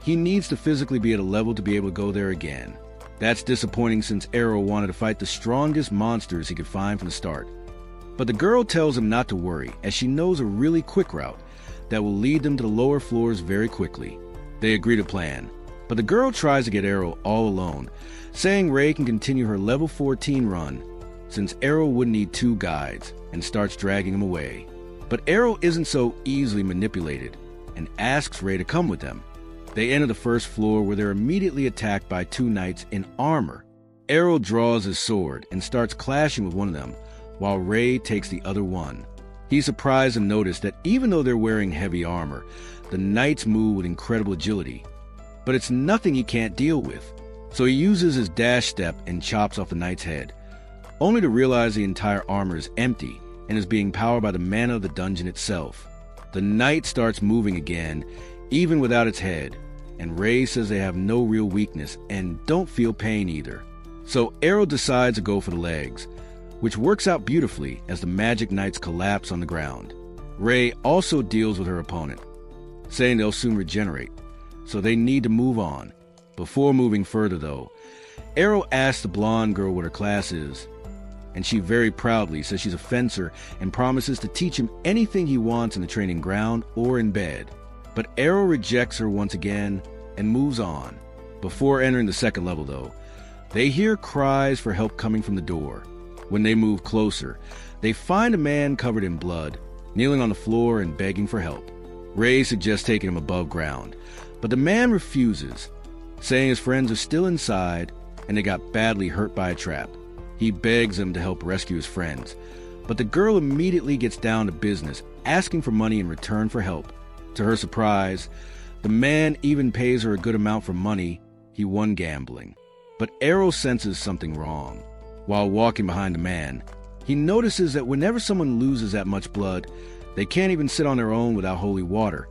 He needs to physically be at a level to be able to go there again. That's disappointing since Errol wanted to fight the strongest monsters he could find from the start. But the girl tells him not to worry, as she knows a really quick route that will lead them to the lower floors very quickly. They agree to plan, but the girl tries to get Errol all alone, saying Ray can continue her level 14 run since Errol would need 2 guides, and starts dragging him away. But Errol isn't so easily manipulated and asks Ray to come with them. They enter the first floor where they're immediately attacked by 2 knights in armor. Errol draws his sword and starts clashing with one of them, while Ray takes the other one. He's surprised to notice that even though they're wearing heavy armor, the knights move with incredible agility. But it's nothing he can't deal with, so he uses his dash step and chops off the knight's head, only to realize the entire armor is empty and is being powered by the mana of the dungeon itself. The knight starts moving again, even without its head, and Ray says they have no real weakness and don't feel pain either. So Errol decides to go for the legs, which works out beautifully as the magic knights collapse on the ground. Ray also deals with her opponent, saying they'll soon regenerate, so they need to move on. Before moving further though, Errol asks the blonde girl what her class is, and she very proudly says she's a fencer and promises to teach him anything he wants in the training ground or in bed. But Errol rejects her once again and moves on. Before entering the second level though, they hear cries for help coming from the door. When they move closer, they find a man covered in blood, kneeling on the floor and begging for help. Ray suggests taking him above ground, but the man refuses, saying his friends are still inside and they got badly hurt by a trap. He begs him to help rescue his friends, but the girl immediately gets down to business, asking for money in return for help. To her surprise, the man even pays her a good amount for money he won gambling. But Errol senses something wrong. While walking behind the man, he notices that whenever someone loses that much blood, they can't even sit on their own without holy water,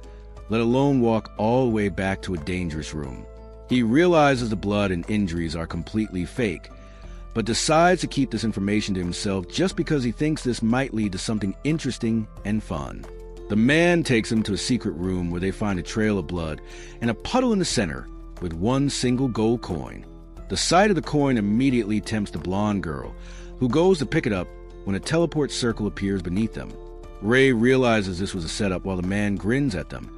let alone walk all the way back to a dangerous room. He realizes the blood and injuries are completely fake, but decides to keep this information to himself just because he thinks this might lead to something interesting and fun. The man takes him to a secret room where they find a trail of blood and a puddle in the center with 1 single gold coin. The sight of the coin immediately tempts the blonde girl, who goes to pick it up when a teleport circle appears beneath them. Ray realizes this was a setup while the man grins at them,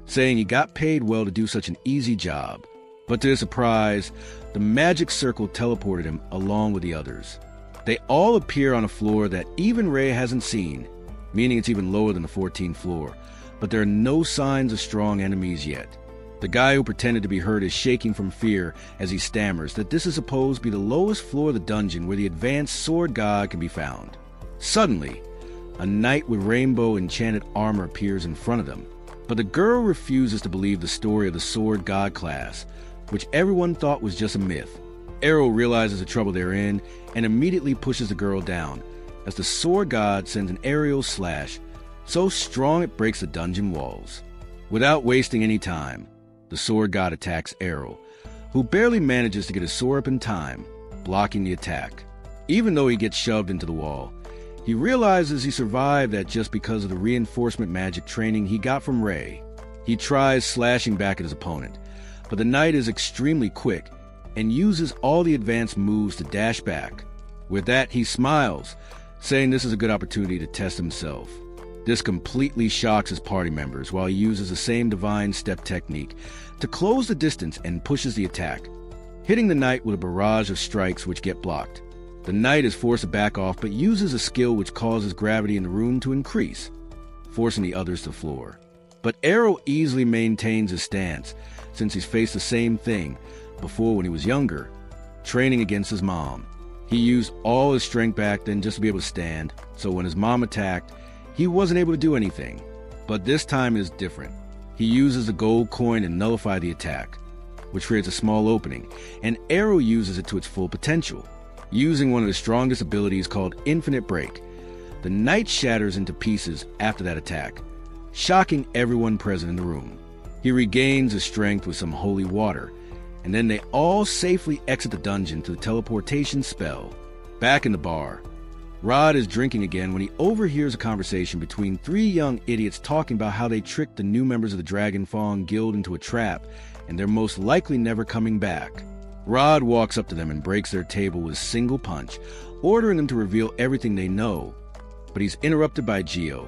saying he got paid well to do such an easy job. But to his surprise, the magic circle teleported him along with the others. They all appear on a floor that even Ray hasn't seen, meaning it's even lower than the 14th floor, but there are no signs of strong enemies yet. The guy who pretended to be hurt is shaking from fear as he stammers that this is supposed to be the lowest floor of the dungeon where the advanced sword god can be found. Suddenly, a knight with rainbow enchanted armor appears in front of them, but the girl refuses to believe the story of the sword god class, which everyone thought was just a myth. Errol realizes the trouble they're in and immediately pushes the girl down, as the sword god sends an aerial slash so strong it breaks the dungeon walls. Without wasting any time, the sword god attacks Errol, who barely manages to get his sword up in time, blocking the attack. Even though he gets shoved into the wall, he realizes he survived that just because of the reinforcement magic training he got from Ray. He tries slashing back at his opponent, but the knight is extremely quick and uses all the advanced moves to dash back. With that, he smiles, saying this is a good opportunity to test himself. This completely shocks his party members while he uses the same divine step technique to close the distance and pushes the attack, hitting the knight with a barrage of strikes which get blocked. The knight is forced to back off but uses a skill which causes gravity in the room to increase, forcing the others to the floor. But Errol easily maintains his stance since he's faced the same thing before when he was younger, training against his mom. He used all his strength back then just to be able to stand, so when his mom attacked, he wasn't able to do anything. But this time is different. He uses the gold coin to nullify the attack, which creates a small opening, and Errol uses it to its full potential, using one of the strongest abilities called Infinite Break. The knight shatters into pieces after that attack, shocking everyone present in the room. He regains his strength with some holy water, and then they all safely exit the dungeon through the teleportation spell. Back in the bar, Rod is drinking again when he overhears a conversation between three young idiots talking about how they tricked the new members of the Dragon Fawn Guild into a trap, and they're most likely never coming back. Rod walks up to them and breaks their table with a single punch, ordering them to reveal everything they know. But he's interrupted by Gio,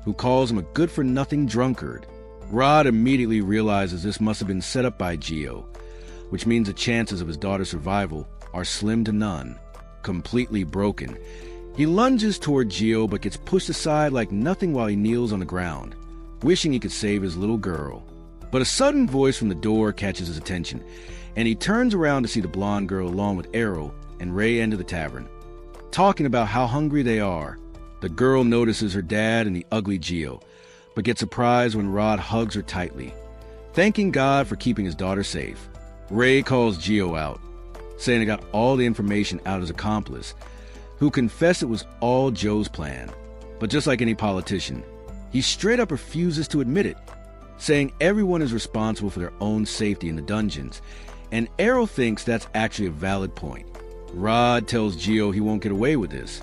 who calls him a good-for-nothing drunkard. Rod immediately realizes this must have been set up by Gio, which means the chances of his daughter's survival are slim to none. Completely broken, he lunges toward Gio but gets pushed aside like nothing while he kneels on the ground, wishing he could save his little girl. But a sudden voice from the door catches his attention, and he turns around to see the blonde girl along with Errol and Ray enter the tavern, talking about how hungry they are. The girl notices her dad and the ugly Gio, but gets surprised when Rod hugs her tightly, thanking God for keeping his daughter safe. Ray calls Gio out, saying he got all the information out of his accomplice, who confessed it was all Joe's plan. But just like any politician, he straight up refuses to admit it, saying everyone is responsible for their own safety in the dungeons, and Errol thinks that's actually a valid point. Rod tells Gio he won't get away with this,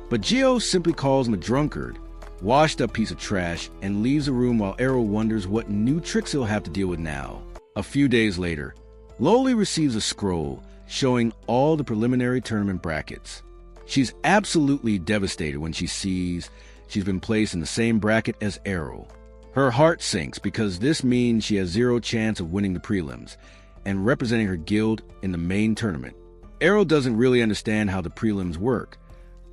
but Gio simply calls him a drunkard, washed up piece of trash, and leaves the room while Errol wonders what new tricks he'll have to deal with now. A few days later, Loli receives a scroll showing all the preliminary tournament brackets. She's absolutely devastated when she sees she's been placed in the same bracket as Errol. Her heart sinks because this means she has zero chance of winning the prelims and representing her guild in the main tournament. Errol doesn't really understand how the prelims work,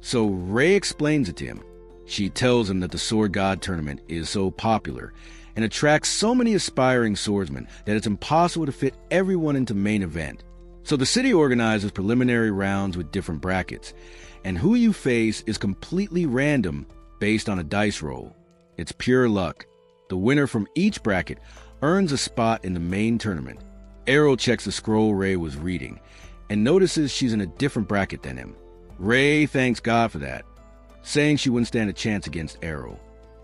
so Ray explains it to him. She tells him that the Sword God tournament is so popular and attracts so many aspiring swordsmen that it's impossible to fit everyone into main event. So the city organizes preliminary rounds with different brackets, and who you face is completely random based on a dice roll. It's pure luck. The winner from each bracket earns a spot in the main tournament. Errol checks the scroll Ray was reading and notices she's in a different bracket than him. Ray thanks God for that, saying she wouldn't stand a chance against Errol.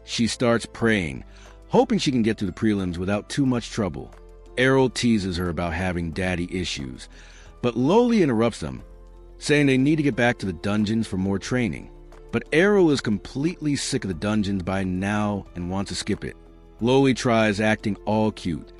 She starts praying, hoping she can get through the prelims without too much trouble. Errol teases her about having daddy issues, but Loli interrupts them, saying they need to get back to the dungeons for more training. But Errol is completely sick of the dungeons by now and wants to skip it. Loli tries acting all cute,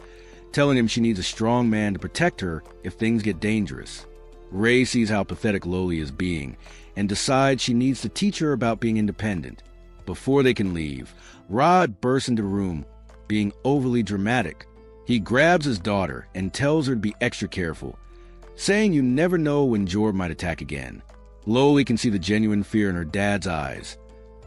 telling him she needs a strong man to protect her if things get dangerous. Ray sees how pathetic Loli is being and decides she needs to teach her about being independent. Before they can leave, Rod bursts into the room, being overly dramatic. He grabs his daughter and tells her to be extra careful, saying you never know when Jor might attack again. Loli can see the genuine fear in her dad's eyes,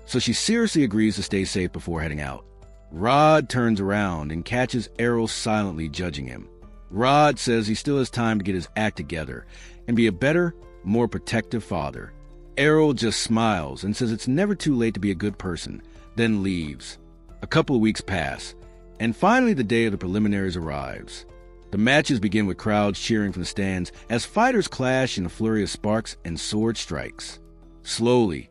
so she seriously agrees to stay safe before heading out. Rod turns around and catches Errol silently judging him. Rod says he still has time to get his act together and be a better, more protective father. Errol just smiles and says it's never too late to be a good person, then leaves. A couple of weeks pass, and finally the day of the preliminaries arrives. The matches begin with crowds cheering from the stands as fighters clash in a flurry of sparks and sword strikes. Slowly,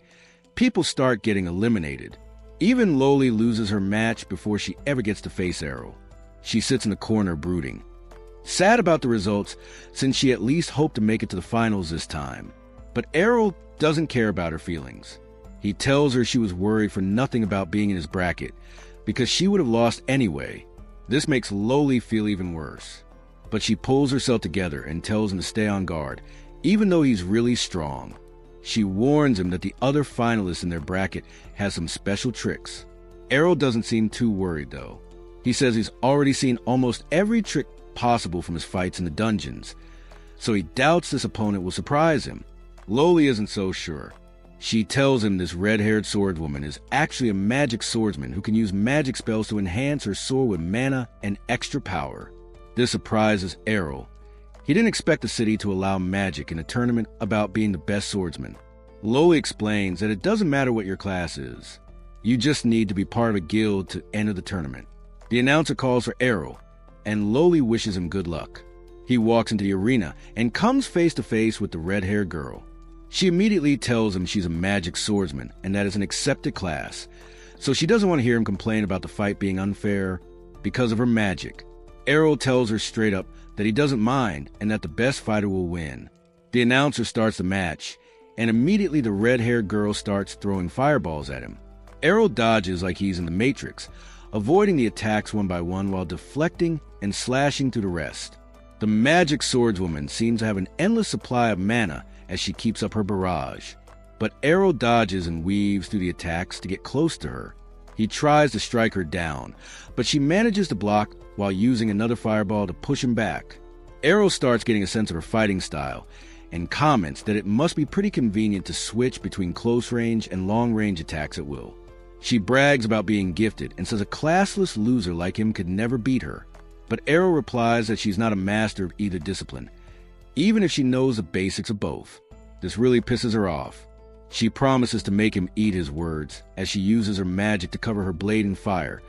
people start getting eliminated. Even Loli loses her match before she ever gets to face Errol. She sits in the corner brooding, sad about the results since she at least hoped to make it to the finals this time. But Errol doesn't care about her feelings. He tells her she was worried for nothing about being in his bracket because she would have lost anyway. This makes Loli feel even worse. But she pulls herself together and tells him to stay on guard, even though he's really strong. She warns him that the other finalists in their bracket has some special tricks. Errol doesn't seem too worried, though. He says he's already seen almost every trick possible from his fights in the dungeons, so he doubts this opponent will surprise him. Loli isn't so sure. She tells him this red-haired swordswoman is actually a magic swordsman who can use magic spells to enhance her sword with mana and extra power. This surprises Errol. He didn't expect the city to allow magic in a tournament about being the best swordsman. Loli explains that it doesn't matter what your class is. You just need to be part of a guild to enter the tournament. The announcer calls for Errol, and Loli wishes him good luck. He walks into the arena and comes face to face with the red-haired girl. She immediately tells him she's a magic swordsman and that it's an accepted class, so she doesn't want to hear him complain about the fight being unfair because of her magic. Errol tells her straight up that he doesn't mind and that the best fighter will win. The announcer starts the match, and immediately the red-haired girl starts throwing fireballs at him. Errol dodges like he's in the Matrix, avoiding the attacks one by one while deflecting and slashing through the rest. The magic swordswoman seems to have an endless supply of mana as she keeps up her barrage, but Errol dodges and weaves through the attacks to get close to her. He tries to strike her down, but she manages to block while using another fireball to push him back. Errol starts getting a sense of her fighting style and comments that it must be pretty convenient to switch between close range and long range attacks at will. She brags about being gifted and says a classless loser like him could never beat her. But Errol replies that she's not a master of either discipline, even if she knows the basics of both. This really pisses her off. She promises to make him eat his words as she uses her magic to cover her blade in fire,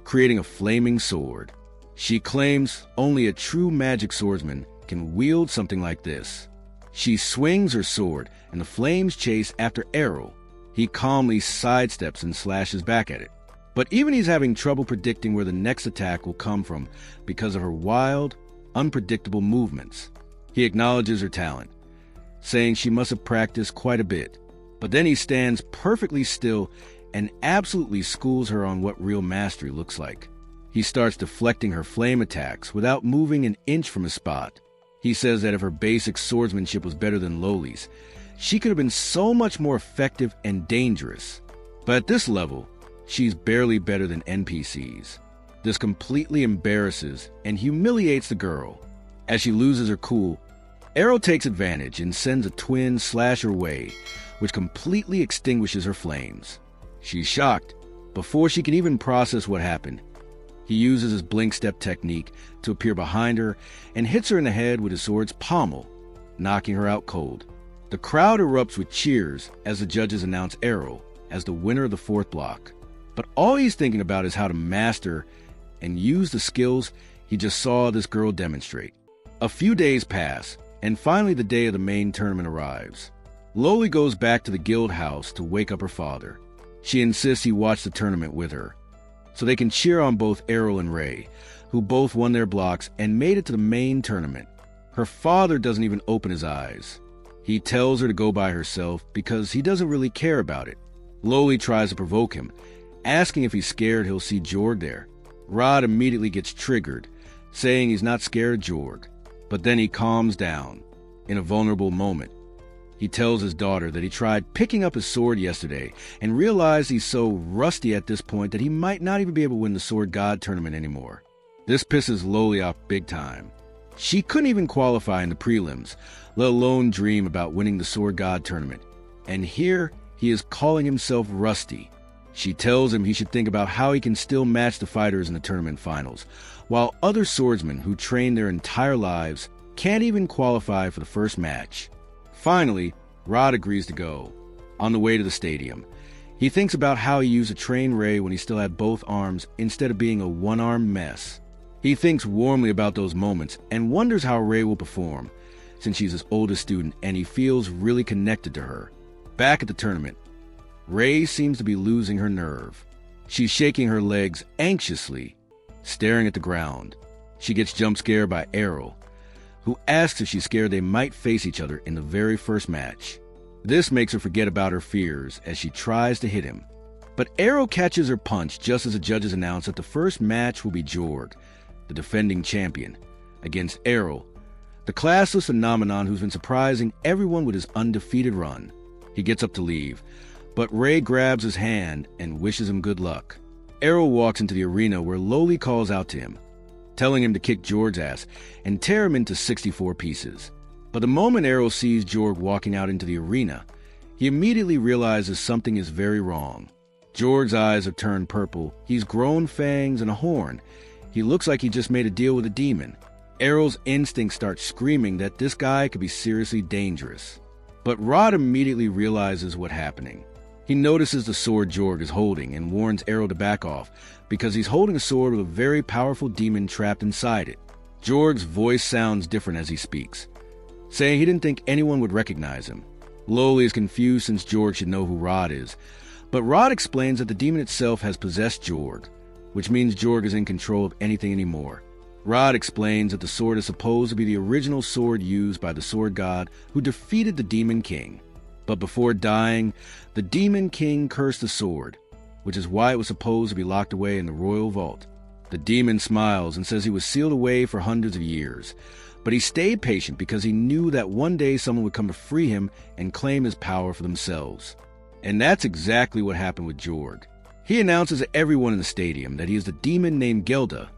creating a flaming sword. She claims only a true magic swordsman can wield something like this. She swings her sword and the flames chase after Errol. He calmly sidesteps and slashes back at it. But even he's having trouble predicting where the next attack will come from because of her wild, unpredictable movements. He acknowledges her talent, saying she must have practiced quite a bit. But then he stands perfectly still and absolutely schools her on what real mastery looks like. He starts deflecting her flame attacks without moving an inch from his spot. He says that if her basic swordsmanship was better than Loli's, she could have been so much more effective and dangerous. But at this level, she's barely better than NPCs. This completely embarrasses and humiliates the girl. As she loses her cool, Errol takes advantage and sends a twin slash her way, which completely extinguishes her flames. She's shocked. Before she can even process what happened, he uses his blink step technique to appear behind her and hits her in the head with his sword's pommel, knocking her out cold. The crowd erupts with cheers as the judges announce Errol as the winner of the fourth block. But all he's thinking about is how to master and use the skills he just saw this girl demonstrate. A few days pass, and finally the day of the main tournament arrives. Loli goes back to the guild house to wake up her father. She insists he watch the tournament with her, so they can cheer on both Errol and Ray, who both won their blocks and made it to the main tournament. Her father doesn't even open his eyes. He tells her to go by herself because he doesn't really care about it. Loli tries to provoke him, asking if he's scared he'll see Jorg there. Rod immediately gets triggered, saying he's not scared of Jorg. But then he calms down. In a vulnerable moment, he tells his daughter that he tried picking up his sword yesterday and realized he's so rusty at this point that he might not even be able to win the Sword God tournament anymore. This pisses Loli off big time. She couldn't even qualify in the prelims, let alone dream about winning the Sword God tournament. And here he is calling himself rusty. She tells him he should think about how he can still match the fighters in the tournament finals, while other swordsmen who train their entire lives can't even qualify for the first match. Finally, Rod agrees to go. On the way to the stadium, he thinks about how he used a trained Ray when he still had both arms instead of being a one-armed mess. He thinks warmly about those moments and wonders how Ray will perform, since she's his oldest student and he feels really connected to her. Back at the tournament, Ray seems to be losing her nerve. She's shaking her legs anxiously, staring at the ground. She gets jump scared by Errol, who asks if she's scared they might face each other in the very first match. This makes her forget about her fears as she tries to hit him. But Errol catches her punch just as the judges announce that the first match will be Jorg, the defending champion, against Errol, the classless phenomenon who's been surprising everyone with his undefeated run. He gets up to leave, but Ray grabs his hand and wishes him good luck. Errol walks into the arena where Loli calls out to him, telling him to kick Jorg's ass and tear him into 64 pieces. But the moment Errol sees Jorg walking out into the arena, he immediately realizes something is very wrong. Jorg's eyes have turned purple, he's grown fangs and a horn. He looks like he just made a deal with a demon. Errol's instincts start screaming that this guy could be seriously dangerous. But Rod immediately realizes what's happening. He notices the sword Jorg is holding and warns Errol to back off because he's holding a sword with a very powerful demon trapped inside it. Jorg's voice sounds different as he speaks, saying he didn't think anyone would recognize him. Loli is confused since Jorg should know who Rod is, but Rod explains that the demon itself has possessed Jorg, which means Jorg is in control of anything anymore. Rod explains that the sword is supposed to be the original sword used by the sword god who defeated the Demon King. But before dying, the Demon King cursed the sword, which is why it was supposed to be locked away in the royal vault. The demon smiles and says he was sealed away for hundreds of years, but he stayed patient because he knew that one day someone would come to free him and claim his power for themselves. And that's exactly what happened with Jorg. He announces to everyone in the stadium that he is the demon named Gelda,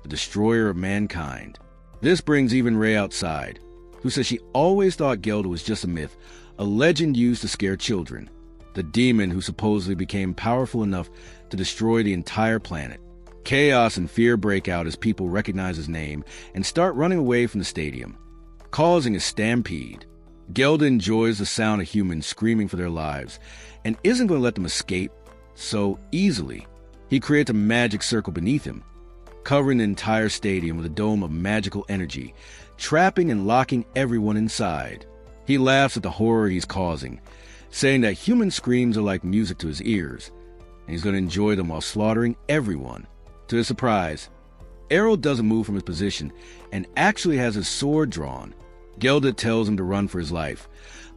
the destroyer of mankind. This brings even Ray outside, who says she always thought Gelda was just a myth, a legend used to scare children. The demon who supposedly became powerful enough to destroy the entire planet. Chaos and fear break out as people recognize his name and start running away from the stadium, causing a stampede. Gelda enjoys the sound of humans screaming for their lives and isn't going to let them escape so easily. He creates a magic circle beneath him, covering the entire stadium with a dome of magical energy, trapping and locking everyone inside. He laughs at the horror he's causing, saying that human screams are like music to his ears, and he's going to enjoy them while slaughtering everyone. To his surprise, Errol doesn't move from his position and actually has his sword drawn. Gelda tells him to run for his life,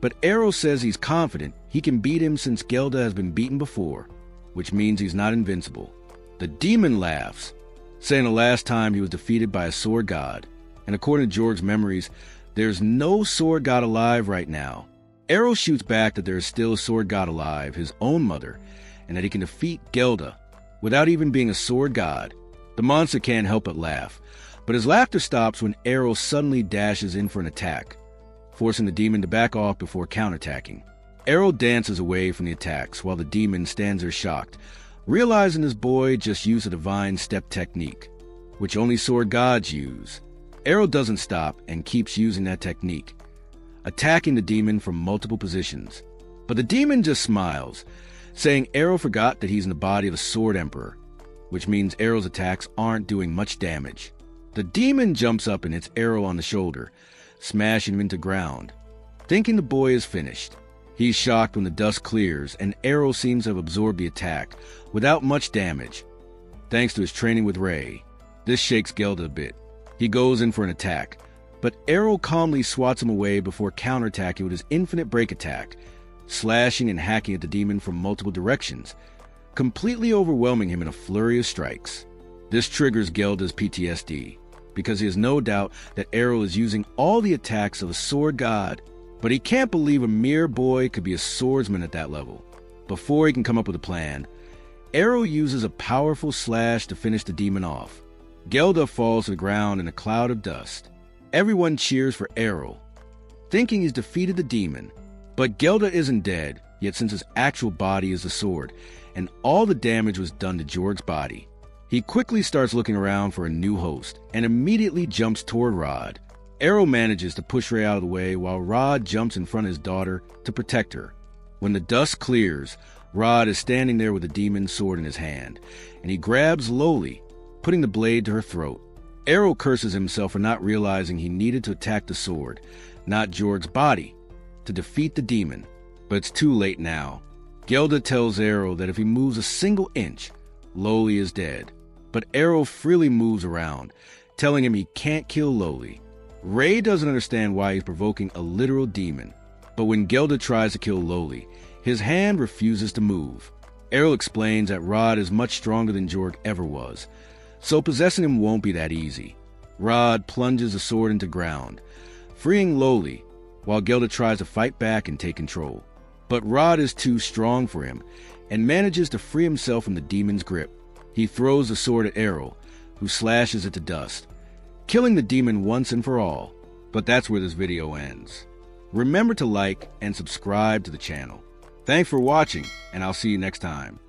but Errol says he's confident he can beat him since Gelda has been beaten before, which means he's not invincible. The demon laughs, saying the last time he was defeated by a sword god, and according to Jorg's memories, there's no sword god alive right now. Errol shoots back that there is still a sword god alive, his own mother, and that he can defeat Gelda without even being a sword god. The monster can't help but laugh, but his laughter stops when Errol suddenly dashes in for an attack, forcing the demon to back off before counterattacking. Errol dances away from the attacks while the demon stands there shocked, realizing his boy just used a divine step technique, which only sword gods use. Errol doesn't stop and keeps using that technique, attacking the demon from multiple positions. But the demon just smiles, saying Errol forgot that he's in the body of a sword emperor, which means Errol's attacks aren't doing much damage. The demon jumps up and hits Errol on the shoulder, smashing him into ground, thinking the boy is finished. He's shocked when the dust clears and Errol seems to have absorbed the attack without much damage, thanks to his training with Ray. This shakes Gelda a bit. He goes in for an attack, but Errol calmly swats him away before counterattacking with his infinite break attack, slashing and hacking at the demon from multiple directions, completely overwhelming him in a flurry of strikes. This triggers Gelda's PTSD, because he has no doubt that Errol is using all the attacks of a sword god, but he can't believe a mere boy could be a swordsman at that level. Before he can come up with a plan, Errol uses a powerful slash to finish the demon off. Gelda falls to the ground in a cloud of dust. Everyone cheers for Errol, thinking he's defeated the demon. But Gelda isn't dead, yet since his actual body is the sword, and all the damage was done to Jorg's body. He quickly starts looking around for a new host, and immediately jumps toward Rod. Errol manages to push Ray out of the way while Rod jumps in front of his daughter to protect her. When the dust clears, Rod is standing there with a demon's sword in his hand, and he grabs Loli, putting the blade to her throat. Errol curses himself for not realizing he needed to attack the sword, not Jorg's body, to defeat the demon. But it's too late now. Gelda tells Errol that if he moves a single inch, Loli is dead. But Errol freely moves around, telling him he can't kill Loli. Ray doesn't understand why he's provoking a literal demon, but when Gelda tries to kill Loli, his hand refuses to move. Errol explains that Rod is much stronger than Jorg ever was, so possessing him won't be that easy. Rod plunges the sword into ground, freeing Loli, while Gelda tries to fight back and take control. But Rod is too strong for him, and manages to free himself from the demon's grip. He throws the sword at Errol, who slashes it to dust, killing the demon once and for all. But that's where this video ends. Remember to like and subscribe to the channel. Thanks for watching, and I'll see you next time.